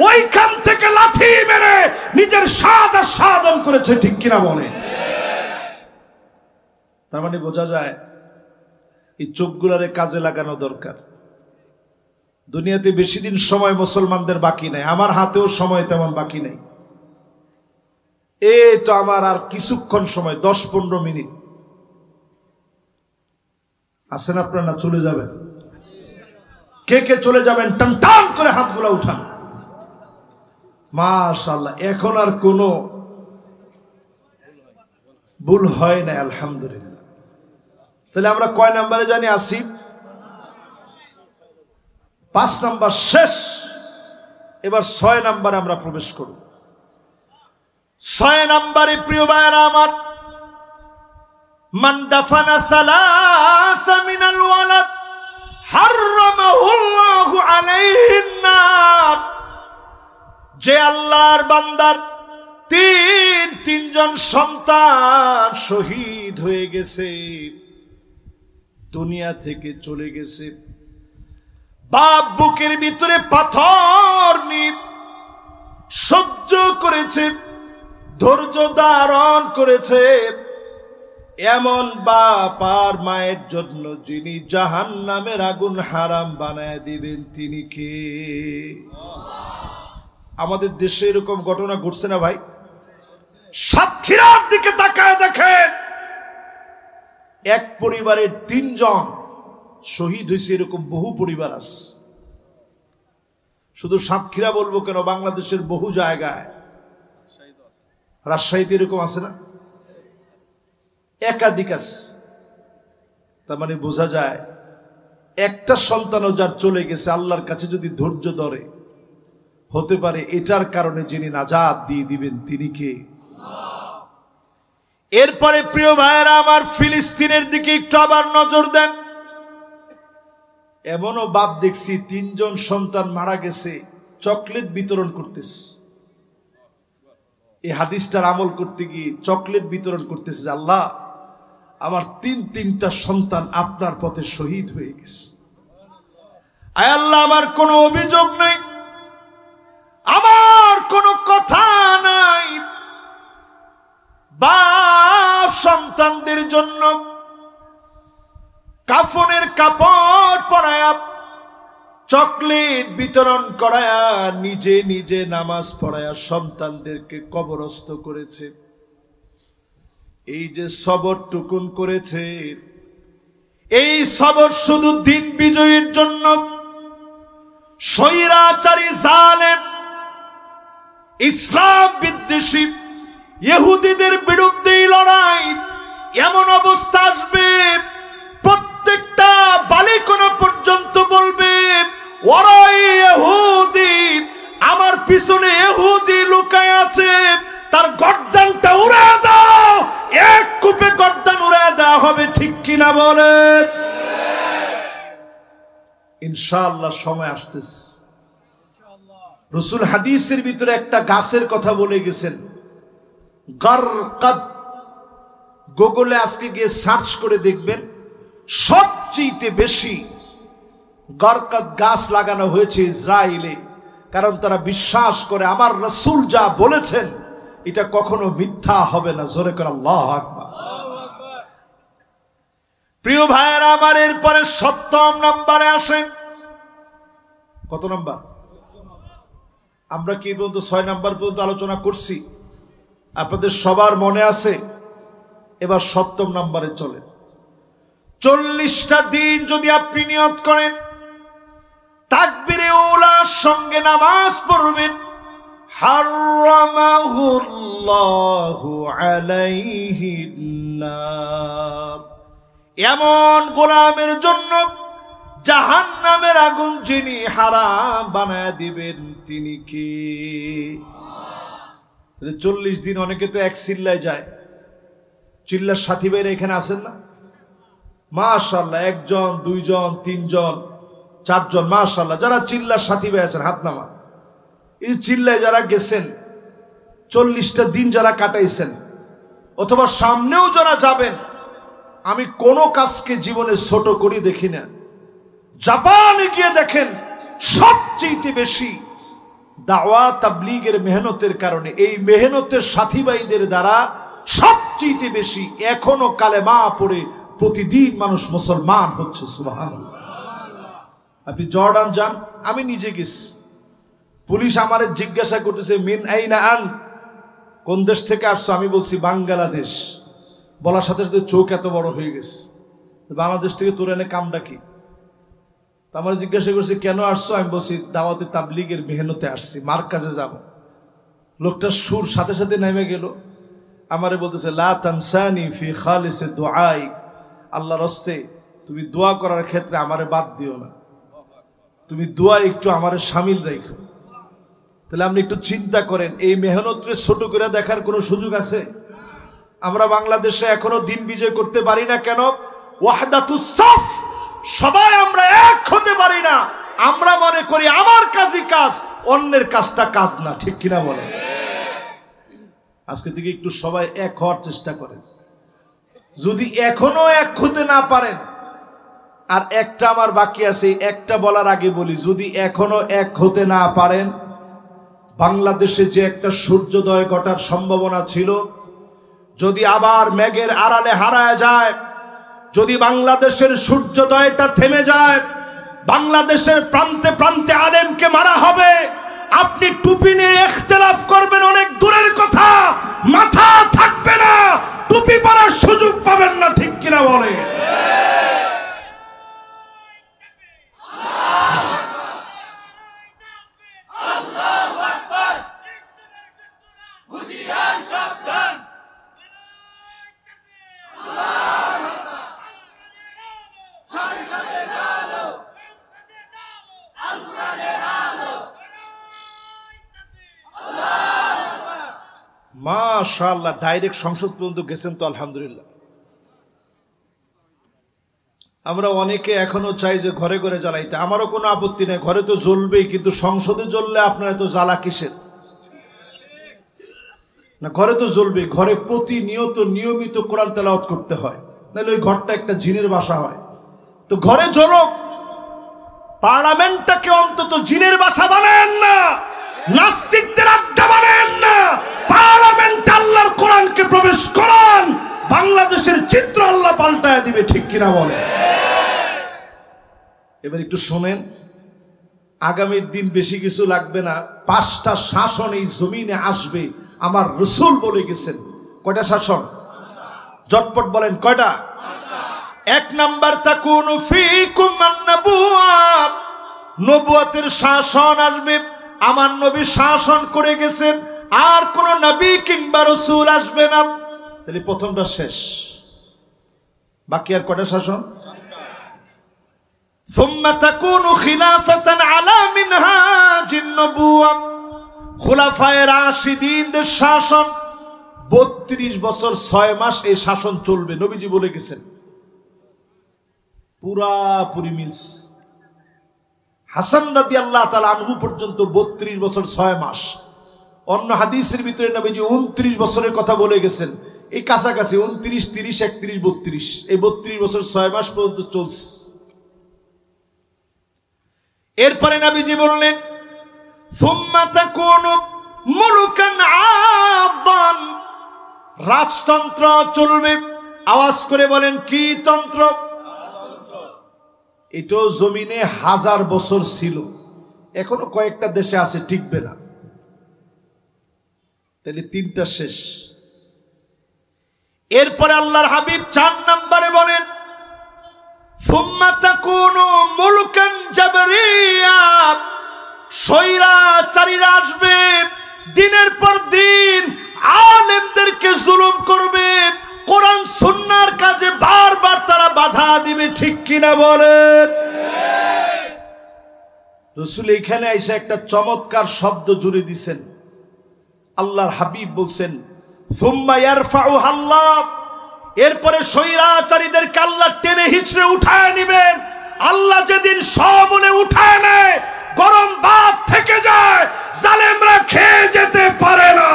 ওইখান থেকে লাথি মেরে নিজের স্বাদ আস্বাদন করেছে। ঠিক কিনা বলে? তার মানে বোঝা যায় এই চোখগুলারে কাজে লাগানো দরকার। দুনিয়াতে বেশি দিন সময় মুসলমানদের বাকি নাই, আমার হাতেও সময় তেমন বাকি নাই। এই তো আমার আর কিছুক্ষণ সময়, 10-15 মিনিট আছেন আপনারা, না চলে যাবেন? কে কে চলে যাবেন টান টান করে হাতগুলা উঠান। মাশাআল্লাহ, এখন আর কোনো ভুল হয় না, আলহামদুলিল্লাহ। তাহলে আমরা কয় নম্বরে জানি? আসি 5 নম্বর শেষ। এবার 6 নম্বরে আমরা প্রবেশ করব। 6 নম্বরে প্রিয় ভাইরা আমার, মান দাফানা সালাসা মিনাল ওয়ালাদ হারামাহুল্লাহু আলাইহিন নার। যে আল্লাহর বান্দার তিনজন সন্তান শহীদ হয়ে গেছে, দুনিয়া থেকে চলে গেছে, বাপ বুকের ভিতরে পাথর নিয়ে সহ্য করেছে, ধৈর্য ধারণ করেছে, এমন বাপ আর মায়ের জন্য যিনি জাহান্নামের আগুন হারাম বানায় দিবেন, তিনি কে? আমাদের দেশে এরকম ঘটনা ঘটছে না ভাই? সাতক্ষীরার দিকে তাকায় দেখেন, এক পরিবারের 3 জন শহীদ হয়েছে, এরকম বহু পরিবার আছে। শুধু সাতক্ষীরা বলবো কেন, বাংলাদেশের বহু জায়গায়, রাজশাহীতে এরকম আছে না? একাধিক আছে। তার মানে বোঝা যায় একটা সন্তানও যার চলে গেছে, আল্লাহর কাছে যদি ধৈর্য ধরে, হতে পারে এটার কারণে যিনি নাজাত দিয়ে দিবেন তিনি কে? এরপরে প্রিয় ভাইয়েরা আমার, ফিলিস্তিনের দিকে একটু আবার নজর দেন। এমনও বাপ দেখছি 3 জন সন্তান মারা গেছে, চকলেট বিতরণ করতেছে। এই হাদিসটার আমল করতে গিয়ে চকলেট বিতরণ করতেছে, আল্লাহ আমার 3টা সন্তান আপনার পথে শহীদ হয়ে গেছে। আয় আল্লাহ, আমার কোনো অভিযোগ নাই, আমার কোনো কথা নাই, বাপ সন্তানদের জন্য কাফনের কাপড় পরায়া, চকলেট বিতরণ করায়া, নিজে নিজে নামাজ পড়ায়া সন্তানদেরকে কবরস্থ করেছে। এই যে সবর টুকুন করেছে, এই সবর শুধু দিন বিজয়ের জন্য। স্বৈরাচারী জালেম ইসলাম বিদ্বেষী ইহুদিদের বিরুদ্ধে লড়াই, এমন অবস্থা আসবে প্রত্যেকটা বালিকণা পর্যন্ত বলবে, ওরাই ইহুদি, আমার পিছনে ইহুদি লুকায় আছে, তার গর্দানটা উড়ে দাও, এক কূপে গর্দান উড়ে দেওয়া হবে। ঠিক কিনা বলেন? ইনশাআল্লাহ সময় আসতেছে। রাসূল হাদিসের ভিতরে একটা গাছের কথা বলে গেছেন, গারকাদ। গুগলে আজকে গিয়ে সার্চ করে দেখবেন, সবচেয়ে বেশি গারকাদ গাছ লাগানো হয়েছে ইসরায়েলে। কারণ তারা বিশ্বাস করে আমার রাসূল যা বলেছেন এটা কখনো মিথ্যা হবে না। জোরে করে আল্লাহু আকবার। প্রিয় ভাইয়েরা আমার, এরপরে ৭ম নম্বরে আসেন। কত নম্বর? আমরা কি পর্যন্ত ৬ নম্বর পর্যন্ত আলোচনা করছি, আপনাদের সবার মনে আছে? এবার ৭ম নম্বরে চলে। ৪০টা দিন যদি আপনি নিয়ত করেন তাকবীরে উলার সঙ্গে নামাজ পড়বেন, হারামাহুল্লাহু আলাইহিন নার, এমন গোলামের জন্য জাহান্নামের আগুন যিনি হারাম বানায় দিবেন তিনি কে? ৪০ দিন। অনেকে তো এক চিল্লায় যায়। চিল্লার সাথী ভাইরা এখানে আছেন না? মাশাআল্লাহ, ১ জন ২ জন ৩ জন ৪ জন, মাশাআল্লাহ। যারা চিল্লার সাথী ভাই আছেন হাত নামা। এই চিল্লায় যারা গেছেন, ৪০টা দিন যারা কাটাইছেন, অথবা সামনেও যারা যাবেন, আমি কোনো কাজকে জীবনে ছোট করি দেখি না। জাপানে গিয়ে দেখেন, সবচেয়ে বেশি দাওয়া তাবলীগের মেহনতের কারণে, এই মেহনতের সাথী ভাইদের দ্বারা সবচেয়ে বেশি এখনো কালেমা পড়ে প্রতিদিন মানুষ মুসলমান হচ্ছে। সুবহানাল্লাহ। আপনি জর্ডান যান, আমি নিজে গেছি। পুলিশ আমারে জিজ্ঞাসা করতেছে, মিন আইনা আন্ত, কোন দেশ থেকে আসছো? আমি বলছি বাংলাদেশ। বলার সাথে সাথে চোখ এত বড় হয়ে গেছে, বাংলাদেশ থেকে তোর এনে কামটা কি? আমার জিজ্ঞাসা করছি কেন আসছো? আমি বলছি দাওয়াতে তাবলীগের মেহনতে আসছি, মার কাছে যাব। লোকটা সুর সাথে সাথে নেমে গেল। আমারে বলতেছে, লা তানসানি ফি খালিসি দুআই, আল্লাহর রাস্তে তুমি দোয়া করার ক্ষেত্রে আমারে বাদ দিও না, তুমি দোয়া একটু আমারে শামিল রাখো। তাহলে আপনি একটু চিন্তা করেন, এই মেহনতকে ছোট করে দেখার কোনো সুযোগ আছে? আমরা বাংলাদেশে এখনো দিন বিজয় করতে পারি না কেন? ওয়াহদাতুস সাফ, সবাই আমরা এক হতে পারি না। আমরা মনে করি আমার কাজই কাজ, অন্যের কাজটা কাজ না। ঠিক কিনা বলেন? আজকে থেকে একটু সবাই এক হওয়ার চেষ্টা করেন। যদি এখনো এক হতে না পারেন, আর একটা আমার বাকি আছে, একটা বলার আগে বলি, যদি এখনো এক হতে না পারেন, বাংলাদেশে যে একটা সূর্যোদয় ঘটার সম্ভাবনা ছিল, যদি আবার মেঘের আড়ালে হারায় যায়, যদি বাংলাদেশের সূর্যোদয়টা থেমে যায়, বাংলাদেশের প্রান্তে প্রান্তে আলেমকে মারা হবে, আপনি টুপি নিয়ে ইখতিলাফ করবেন অনেক দূরের কথা, মাথা থাকবে না, টুপি পরার সুযোগ পাবেন না। ঠিক কিনা বলে? মাশাআল্লাহ, ডাইরেক্ট সংসদ পর্যন্ত গেছেন তো, আলহামদুলিল্লাহ। আমরা অনেকে এখনো চাই যে ঘরে ঘরে জ্বালাইতে। আমারও কোনো আপত্তি নেই, ঘরে তো জ্বলবেই, কিন্তু সংসদে জ্বললে আপনার এত জ্বালা কিসের? না, ঘরে তো জ্বলবে। ঘরে প্রতিনিয়ত নিয়মিত কোরআন তেলাওয়াত করতে হয়, নাহলে ওই ঘরটা একটা জিনের বাসা হয়। তো ঘরে জ্বলক, পার্লামেন্টটাকে অন্তত জিনের বাসা বানায়েন না, নাস্তিকদের আড্ডা বানায়েন না। পার্লামেন্ট আল্লাহর কোরআনকে প্রবেশ করান, বাংলাদেশের চিত্র আল্লাহ পাল্টায় দিবে। ঠিক কিনা বলে? এবার একটু শোনেন, আগামীর দিন বেশি কিছু লাগবে না, 5টা শাসন এই জমিনে আসবে, আমার রাসূল বলে গেছেন। কয়টা শাসন? জটপট বলেন, কয়টা? 1 নাম্বার, তাকুনু ফীকুম আন-নবুওয়াত, নবুয়তের শাসন আসবে। আমার নবী শাসন করে গেছেন, আর কোন নবী কিংবা রাসূল আসবে না। তাহলে প্রথমটা শেষ, বাকি আর কয়টা শাসন? সুম্মা তাকুনু খিলাফাতান আলা মিনহাজিন নবুওয়া, খুলাফায়ে রাশিদিনদের শাসন 32 বছর 6 মাস এই শাসন চলবে। নবীজি বলে গেছেন, পুরাপুরি মিলস। হাসান রাদিয়াল্লাহু তাআলা আনহু পর্যন্ত 32 বছর 6 মাস। অন্য হাদিসের ভিতরে নবীজি 29 বছরের কথা বলে গেছেন। এই কাছাকাছি 29, 30, 31, 32, এই 32 বছর 6 মাস পর্যন্ত চলছে। এরপরে নবীজি বললেন সুম্মা তাকুনু মুলুকান আদান, রাজতন্ত্র চলবে। আওয়াজ করে বলেন কি তন্ত্র? এটাও জমিনে 1000 বছর ছিল, এখনো কয়েকটা দেশে আছে, টিকবে না। তাহলে 3টা শেষ। এরপরে আল্লাহর হাবিব 4 নম্বরে বলেন সুম্মা তাকুনু মুলকান জাবরিয়া, স্বৈরাচারীরা আসবে, দিনের পর দিন আলেমদেরকে জুলুম করবে, কোরআন সুন্নাহর কাজে বারবার তারা বাধা দিবে। ঠিক কিনা বলেন? রাসূল এখানে এসে একটা চমৎকার শব্দ জুড়ে দিছেন। আল্লাহর হাবিব বলছেন সুম্মা ইয়ারফাউহা আল্লাহ, এরপরে স্বৈরাচারীদেরকে আল্লাহ টেনে হিচড়ে উঠায় নেবেন। আল্লাহ যেদিন সবলে উঠায় নেয়, গরম ভাত থেকে যায়, জালেমরা খেয়ে যেতে পারে না।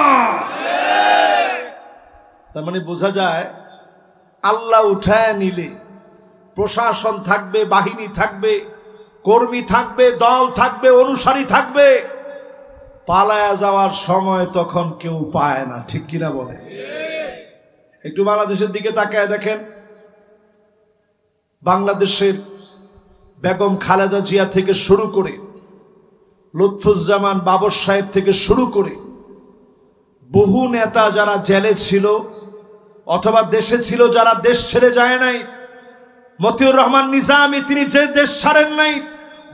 তার মানে বোঝা যায় আল্লাহ উঠায় নিলে প্রশাসন থাকবে, বাহিনী থাকবে, কর্মী থাকবে, দল থাকবে, অনুসারী থাকবে, পালায়া যাওয়ার সময় তখন কেউ পায় না। ঠিক কিনা বলে? একটু বাংলাদেশের দিকে তাকায় দেখেন। বাংলাদেশের বেগম খালেদা জিয়া থেকে শুরু করে, লুৎফুজ্জামান বাবর সাহেব থেকে শুরু করে বহু নেতা যারা জেলে ছিল অথবা দেশে ছিল, যারা দেশ ছেড়ে যায় নাই, মতিউর রহমান নিজামী তিনি যে দেশ ছাড়েন নাই,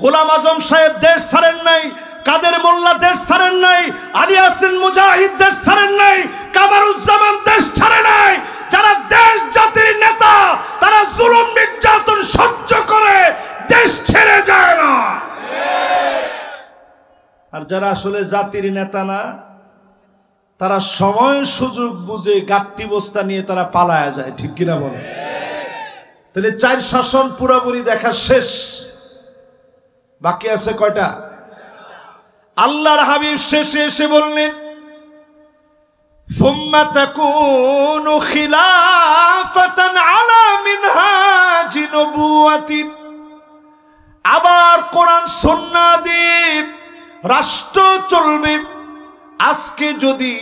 গোলাম আজম সাহেব দেশ ছাড়েন নাই, কাদের মোল্লা দেশ ছাড়েন নাই, আলী হাসান মুজাহিদ দেশ ছাড়েন নাই, কামারুজ্জামান দেশ ছাড়ে নাই, যারা দেশ জাতির নেতা তারা জুলুম নির্যাতন সহ্য করে দেশ ছেড়ে যায় না। আর যারা আসলে জাতির নেতা না, তারা সময় সুযোগ বুঝে গাট্টি বস্তা নিয়ে তারা পালায়া যায়। ঠিক কিনা বলে? তাহলে 4 শাসন পুরোপুরি দেখা শেষ, বাকি আছে কয়টা? আল্লাহর হাবিব শেষে এসে বললেন সুম্মা তাকুনু খিলাফাতান আলা মিনহাজি নবুওয়াতি, আবার কোরআন সুন্নাহ দিয়ে রাষ্ট্র চলবে। আজকে যদি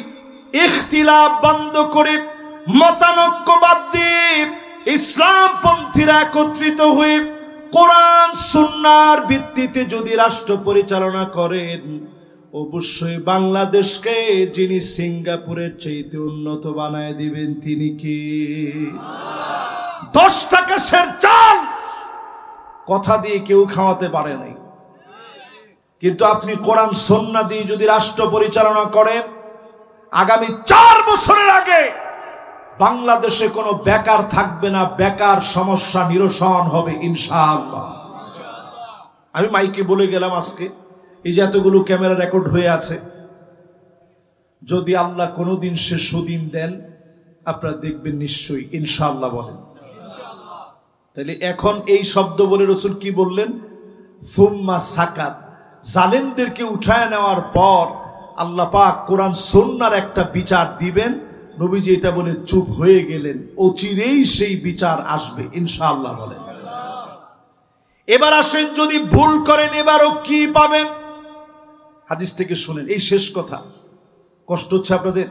ইখতিলাফ বন্ধ করে মতানৈক্য বাদ দিয়ে ইসলামপন্থীরা একত্রিত হয়ে কোরআন সুন্নাহর ভিত্তিতে যদি রাষ্ট্র পরিচালনা করেন, অবশ্যই বাংলাদেশকে যিনি সিঙ্গাপুরের চাইতে উন্নত বানায় দিবেন তিনি কি? 10 টাকা সের চাল কথা দিয়ে কেউ খাওয়াতে পারে নাই, কিন্তু আপনি কোরআন সুন্নাহ দিয়ে যদি রাষ্ট্র পরিচালনা করেন, আগামী 4 বছরের আগে বাংলাদেশে কোনো বেকার থাকবে না, বেকার সমস্যা নিরসন হবে ইনশাআল্লাহ। আমি মাইকে বলে গেলাম আজকে, এই যে এতগুলো ক্যামেরা রেকর্ড হয়ে আছে, যদি আল্লাহ কোনোদিন সে সুদিন দেন আপনারা দেখবেন নিশ্চয়ই ইনশাআল্লাহ বলেন। তাহলে এখন এই শব্দ বলে রাসূল কি বললেন? সুম্মা সাকাত, জালেমদেরকে উঠায় নেওয়ার পর আল্লাহ পাক কোরআন সুন্নাহর একটা বিচার দিবেন। নবীজি এটা বলে চুপ হয়ে গেলেন, অচিরেই সেই বিচার আসবে ইনশাআল্লাহ বলেন। এবার আসেন, যদি ভুল করেন এবারও কি পাবেন? হাদিস থেকে শুনেন, এই শেষ কথা। কষ্ট হচ্ছে আপনাদের?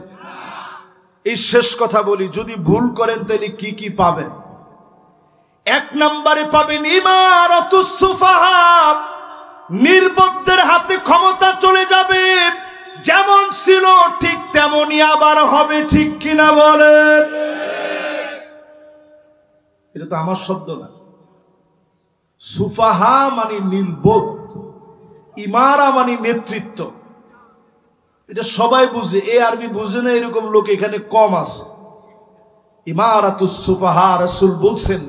এই শেষ কথা বলি, যদি ভুল করেন তাহলে কি কি পাবেন? 1 নম্বরে পাবেন ইমারাতুস সুফাহা, নির্বোধদের হাতে ক্ষমতা চলে যাবে, যেমন ছিল ঠিক তেমনই আবার হবে। ঠিক কিনা বলেন? এটা তো আমার শব্দ না। সুফাহা মানে নির্বোধ, ইমারা মানে নেতৃত্ব। এটা সবাই বুঝে, এই আরবি বুঝে না এরকম লোক এখানে কম আছে। ইমারাতুস সুফাহা, রাসূল বলছেন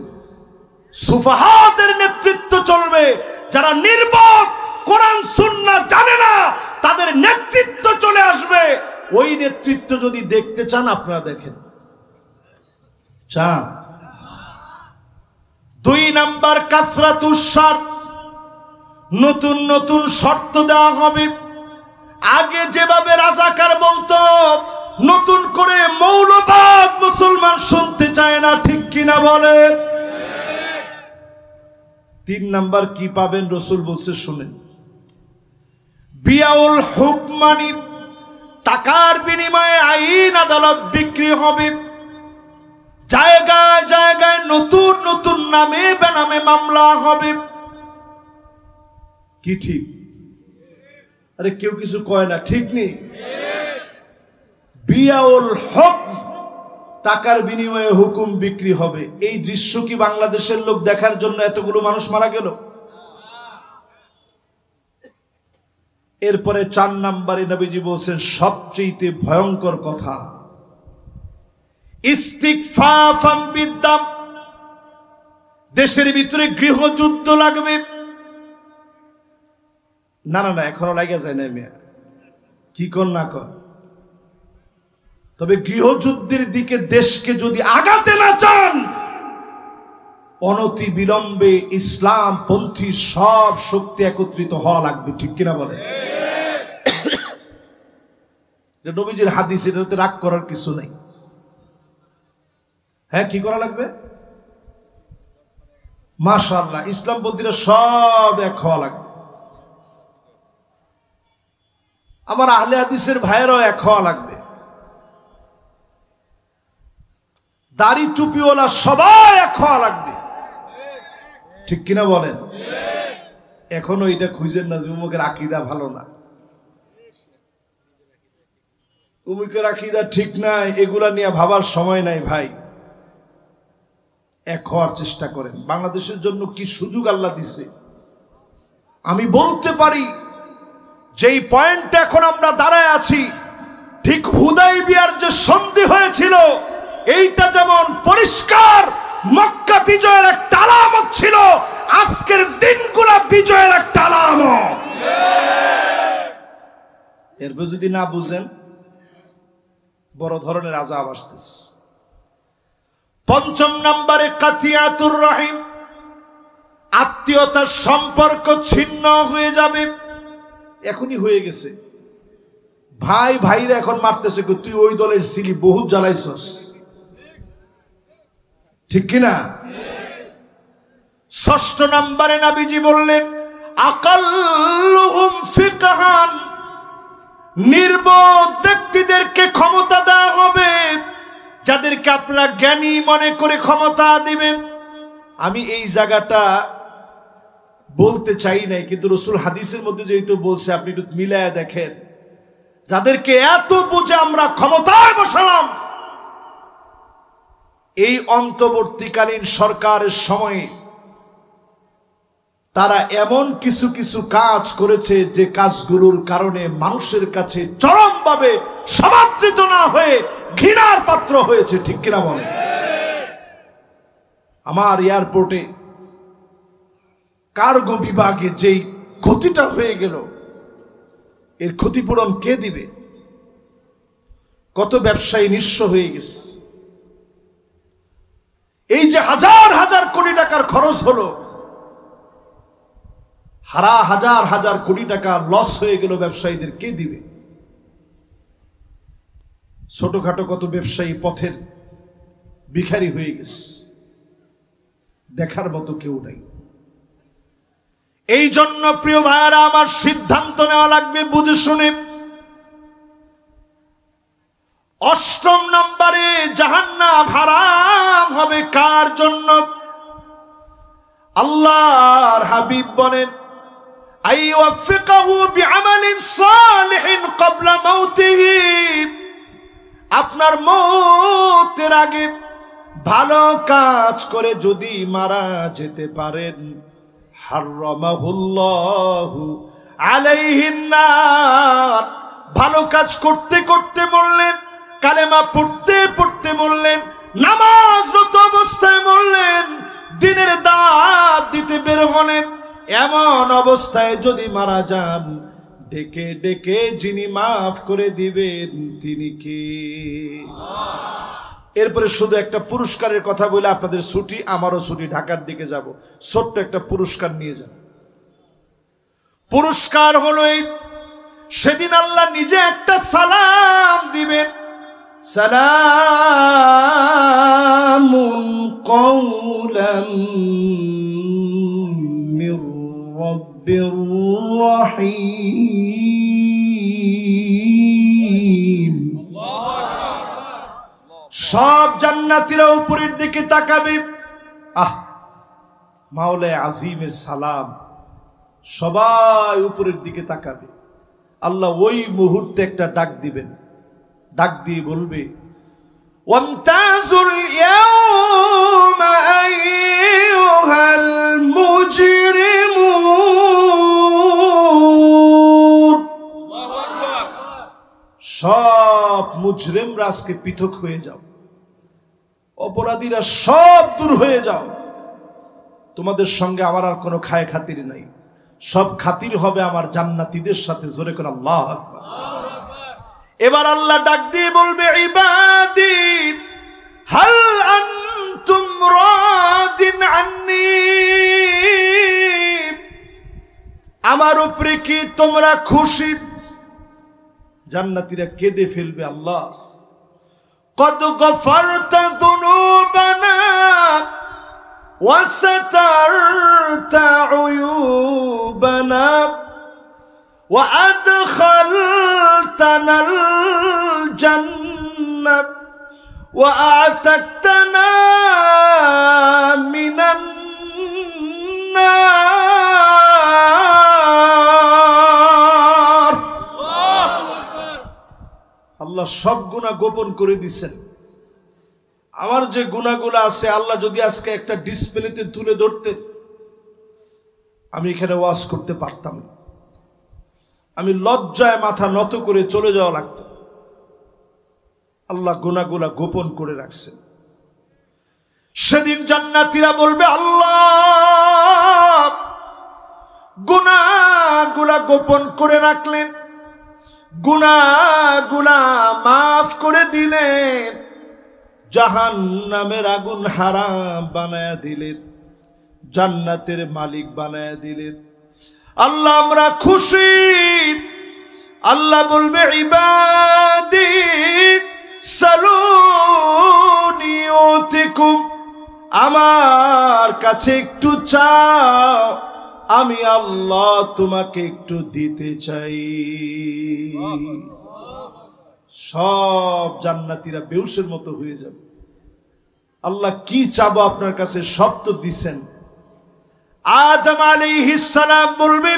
সুফাহাদের নেতৃত্ব চলবে, যারা নির্বোধ, কোরআন সুন্নাহ জানে না, তাদের নেতৃত্ব চলে আসবে। ওই নেতৃত্ব যদি দেখতে চান আপনারা দেখেন, চান? 2 নাম্বার কাসরাতুস শার, নতুন নতুন শর্ত দেওয়া হবে। আগে যেভাবে রাজাকার বলতো, নতুন করে মৌলবাদ মুসলমান শুনতে চায় না, ঠিক কিনা বলে? 3 নাম্বার কি পাবেন রসুল বলছে শুনেন, বিয়াউল হুকমানি, টাকার বিনিময়ে আইন আদালত বিক্রি হবে। জায়গায় জায়গায় নতুন নতুন নামে বেনামে মামলা হবে। কি ঠিক? আরে কেউ কিছু কয় না, ঠিক নেই? বিয়াউল হক, টাকার বিনিময়ে হুকুম বিক্রি হবে। এই দৃশ্য কি বাংলাদেশের লোক দেখার জন্য এতগুলো মানুষ মারা গেল? এরপরে 4 নম্বরে নবীজি বলছেন সবচেয়ে ভয়ঙ্কর কথা, ইস্তিগফাফাম বিদ্দাম, দেশের ভিতরে গৃহযুদ্ধ লাগবে। না না না, এখনো লাগা যায় না মিয়া, কি কর না কর। তবে গৃহযুদ্ধের দিকে দেশকে যদি আগাতে না চান, অনতি বিলম্বে ইসলাম পন্থী সব শক্তি একত্রিত হওয়া লাগবে, ঠিক কিনা বলে? নবীজির হাদিস, এটাতে রাগ করার কিছু নেই। হ্যাঁ, কি করা লাগবে? মাশাআল্লাহ, ইসলামপন্থীরা সব এক হওয়া লাগবে। আমার আহলে হাদিসের ভাইয়েরাও এক হওয়া লাগবে। দাড়ি টুপিওয়ালা সবাই এক হওয়া লাগবে, ঠিক কিনা বলেন? এখনো এটা খুঁজেন না যে উমুকের আকীদা ভালো না, উমুকের আকীদা ঠিক নাই, এগুলা নিয়ে ভাবার সময় নাই ভাই। এক হওয়ার চেষ্টা করেন। বাংলাদেশের জন্য কি সুযোগ আল্লাহ দিছে। আমি বলতে পারি যেই পয়েন্টে এখন আমরা দাঁড়ায় আছি, ঠিক হুদাইবিয়ার যে সন্ধি হয়েছিল, এইটা যেমন পরিষ্কার মক্কা বিজয়ের একটা আলামত ছিল, আজকের দিনগুলা বিজয়ের একটা আলামত। এরপর যদি না বুঝেন, বড় ধরনের আযাব আসতেছে। 5 নম্বরে কাতিয়াতুর রহিম, আত্মীয়তার সম্পর্ক ছিন্ন হয়ে যাবে। এখনই হয়ে গেছে। ভাই ভাইরা এখন মারতেছে, তুই ওই দলের ছিলি, বহুত জ্বালাইছস, ঠিক কিনা? 6 নম্বরে নবীজি বললেন আকাল্লুহুম ফিকহান, নির্বোধ ব্যক্তিদেরকে ক্ষমতা দেওয়া হবে, যাদেরকে আপনারা জ্ঞানী মনে করে ক্ষমতা দিবেন। আমি এই জায়গাটা বলতে চাই নাই, কিন্তু রাসূল হাদিসের মধ্যে যেহেতু বলছে, আপনি একটু মিলায়া দেখেন, যাদেরকে এত বুঝে আমরা ক্ষমতায় বসালাম, এই অন্তর্বর্তীকালীন সরকারের সময়ে তারা এমন কিছু কিছু কাজ করেছে, যে কাজগুলোর কারণে মানুষের কাছে চরমভাবে সমাদৃত না হয়ে ঘৃণার পাত্র হয়েছে, ঠিক কিনা বলে? আমার এয়ারপোর্টে কার্গো বিভাগে যেই ক্ষতিটা হয়ে গেল, এর ক্ষতিপূরণ কে দিবে? কত ব্যবসায়ী নিঃস্ব হয়ে গেছে। এই যে হাজার হাজার কোটি টাকার খরচ হলো, হাজার হাজার কোটি টাকা লস হয়ে গেল, ব্যবসায়ীদের কে দিবে? ছোটখাটো কত ব্যবসায়ী পথের ভিখারি হয়ে গেছে, দেখার মতো কেউ নাই। এই জন্য প্রিয় ভাইয়ারা, আমার সিদ্ধান্ত নেওয়া লাগবে বুঝে শুনে। 8 নম্বরে জাহান্নাম হারাম হবে কার জন্য? আল্লাহর হাবিব বলেন আইওয়াফিকাহু বিআমালিন সালিহিন ক্বাবলা মাউতিহি, আপনার মওতের আগে ভালো কাজ করে যদি মারা যেতে পারেন, হারামাহুল্লাহু আলাইহিন নার, ভালো কাজ করতে করতে মরলেন, কালেমা পড়তে পড়তে মরলেন, নামাজরত অবস্থায় মরলেন, দিনের দাওয়াত দিতে বের হলেন, এমন অবস্থায় যদি মারা যান, ডেকে ডেকে যিনি মাফ করে দিবেন তিনি কে? এরপরে শুধু একটা পুরস্কারের কথা বলে আপনাদের ছুটি, আমারও ছুটি, ঢাকার দিকে যাব, ছোট্ট একটা পুরস্কার নিয়ে যান। পুরস্কার হলো এই, সেদিন আল্লাহ নিজে একটা সালাম দিবেন, সালামুন কওলাম মির রাব্বির রহিম। সব জান্নাতীরা উপরের দিকে তাকাবে, মাওলায়ে আজিমের সালাম, সবাই উপরের দিকে তাকাবে। আল্লাহ ওই মুহূর্তে একটা ডাক দিবেন, ডাক দিয়ে বলবে, ওয়ামতাজুল ইয়াওমা আইয়ুহাল মুজরিমুন। সব মুজরিমরা আজকে পৃথক হয়ে যাও, অপরাধীরা সব দূর হয়ে যাও, তোমাদের সঙ্গে আমার আর কোনো খায় খাতির নাই, সব খাতির হবে আমার জান্নাতীদের সাথে। জোরে করে আল্লাহু আকবার। এবার আল্লাহ ডাক দিয়ে বলবে, ইবাদি হাল আনতুম রাদিন আন্নি, আমার উপরে কি তোমরা খুশি? জান্নাতীরা কেঁদে ফেলবে, আল্লাহ কদ গফারতা যুনুবানা ওয়াসাতারতা উয়ুবানা وأدخلتنا الجنة وأعتقتنا من النار। আল্লাহ সব গুনাহ গোপন করে দিয়েছেন। আমার যে গুনাহগুলো আছে আল্লাহ যদি আজকে একটা ডিসপ্লেতে তুলে ধরতেন, আমি এখানে ওয়াজ করতে পারতাম না, আমি লজ্জায় মাথা নত করে চলে যাওয়া লাগতো। আল্লাহ গুনাহগুলা গোপন করে রাখছেন। সেদিন জান্নাতীরা বলবে, আল্লাহ গুনাহগুলা গোপন করে রাখলেন, গুনাহগুলা মাফ করে দিলেন, জাহান্নামের আগুন হারাম বানায়া দিলেন, জান্নাতের মালিক বানায়া দিলেন। আল্লাহ আমরা খুশি। আল্লাহ বলবে, ইবাদি সালুনি উতিকুম, আমার কাছে একটু চাও, আমি আল্লাহ তোমাকে একটু দিতে চাই। সব জান্নাতীরা বেহুশের মতো হয়ে যাবে। আল্লাহ কি চাবো আপনার কাছে, সব তো দিছেন। আদম আলাইহিস সালাম বলবে,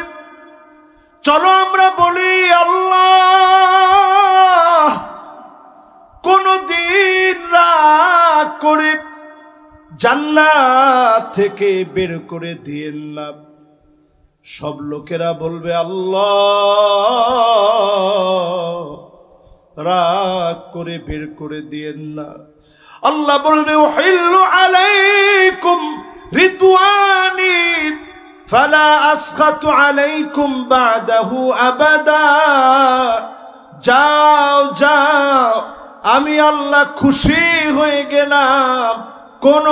চলো আমরা বলি, আল্লাহ কোনদিন রাগ করে জান্নাত থেকে বের করে দিয়েন না। সব লোকেরা বলবে, আল্লাহ রাগ করে বের করে দিয়েন না। আল্লাহ বলবে, উহিল্লু আলাইকুম রিদওয়ানি ফালা আসখাতু আলাইকুম বাদাহু আবাদা। যাও যাও, আমি আল্লাহ খুশি হয়ে গেলাম, কোন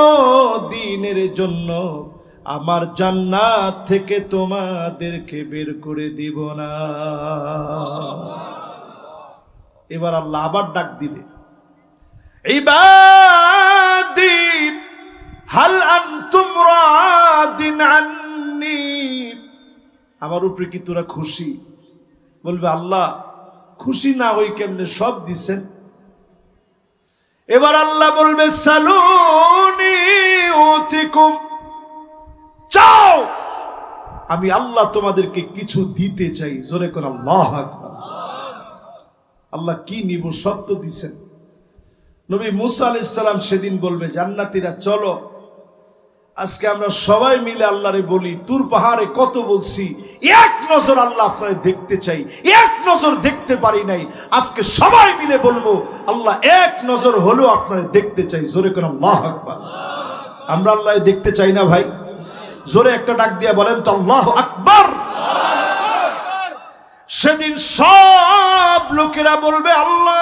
দিনের জন্য আমার জান্নাত থেকে তোমাদেরকে বের করে দিব না। এবার আল্লাহ আবার ডাক দিবে, ইবাদি হাল আনতুম রাদিন আন্নি, আমার উপরে কি তোরা খুশি? বলবে, আল্লাহ খুশি না হই কেমনে, সব দিছেন। এবার আল্লাহ বলবে, সালুনি উতিকুম, চাও, আমি আল্লাহ তোমাদেরকে কিছু দিতে চাই। জোরে কোন আল্লাহু আকবার। আল্লাহ কি নিব, সব তো দিছেন। নবী মুসা আলাইহিস সালাম সেদিন বলবে, জান্নাতীরা চলো, আজকে আমরা সবাই মিলে আল্লাহরে বলি, তুর পাহাড়ে কত বলছি, এক নজর আল্লাহ আপনারে দেখতে চাই, এক নজর দেখতে পারি নাই, আজকে সবাই মিলে বলবো, আল্লাহ এক নজর হলেও আপনারে দেখতে চাই। জোরে কোন আল্লাহু আকবার। আমরা আল্লাহরে দেখতে চাই না ভাই? জোরে একটা ডাক দিয়া বলেন তো, আল্লাহু আকবার। সেদিন সব লোকেরা বলবে, আল্লাহ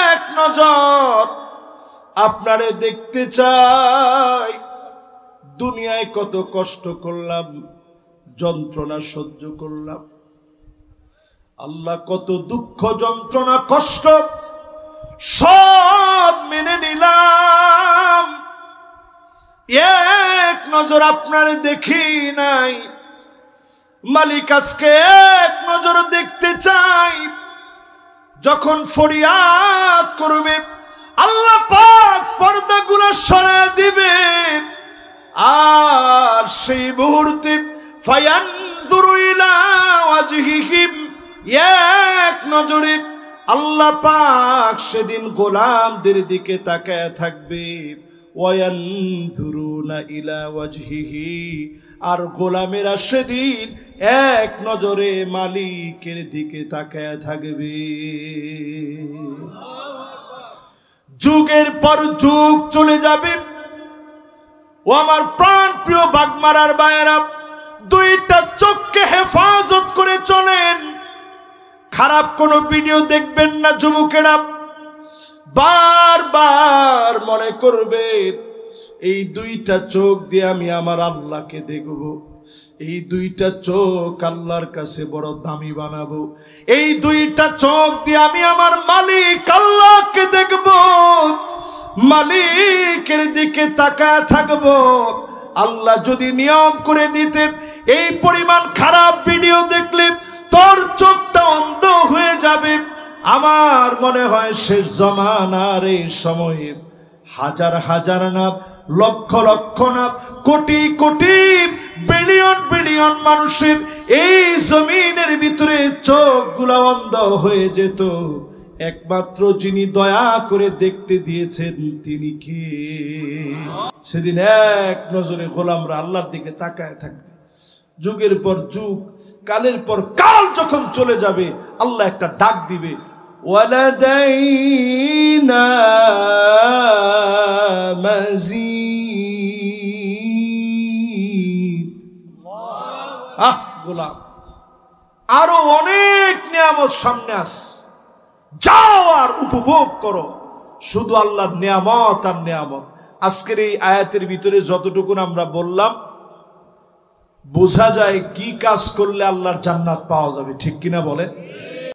এক নজর আপনারে দেখতে চাই, দুনিয়ায় কত কষ্ট করলাম, যন্ত্রণা সহ্য করলাম, আল্লাহ কত দুঃখ যন্ত্রণা কষ্ট সব মেনে নিলাম, এক নজর আপনারে দেখি নাই। মালিক আজকে এক নজর দেখতে চাই। যখন ফরিয়াদ করবে আল্লাহ পাক পর্দাগুলো সরিয়ে দিবে, আর সেই মুহূর্তে ফায়ানজুরু ইলা ওয়াজহিহিম, এক নজরে আল্লাহ পাক সেদিন গোলামদের দিকে তাকায় থাকবে। ওয়ায়ানজুরুনা ইলা ওয়াজহিহি, আর গোলামেরা সেদিন এক নজরে মালিকের দিকে তাকায় থাকবে। যুগের পর যুগ চলে যাবে। ও আমার প্রাণ প্রিয় বাগমারার ভাইয়েরা, দুইটা চোখকে হেফাজত করে চলেন। খারাপ কোনো ভিডিও দেখবেন না যুবকেরা। বারবার মনে করবেন এই দুইটা চোখ দিয়ে আমি আমার আল্লাহকে দেখব, এই দুইটা চোখ আল্লাহর কাছে বড় দামি বানাবো, এই দুইটা চোখ দিয়ে আমি আমার মালিক আল্লাহকে দেখব, মালিকের দিকে তাকায় থাকবো। আল্লাহ যদি নিয়ম করে দিতেন এই পরিমাণ খারাপ ভিডিও দেখলে তোর চোখটা অন্ধ হয়ে যাবে, আমার মনে হয় শেষ জমানার এই সময়ে হাজার হাজার না, লক্ষ লক্ষ না, কোটি কোটি, বিলিয়ন বিলিয়ন মানুষের এই জমিনের ভিতরে চোখগুলো অন্ধ হয়ে যেত। একমাত্র যিনি দয়া করে দেখতে দিয়েছেন তিনি কে? সেদিন এক নজরে গোলামরা আল্লাহর দিকে তাকায় থাকবে। যুগের পর যুগ, কালের পর কাল যখন চলে যাবে, আল্লাহ একটা ডাক দিবে, ওয়ালাদাইনা মাজিদ। গোলাম, আরো অনেক নিয়ামত সামনে আস, যাও আর উপভোগ করো শুধু আল্লাহর নিয়ামত আর নিয়ামত। আজকের এই আয়াতের ভিতরে যতটুকু আমরা বললাম, বোঝা যায় কি কাজ করলে আল্লাহর জান্নাত পাওয়া যাবে, ঠিক কিনা বলেন?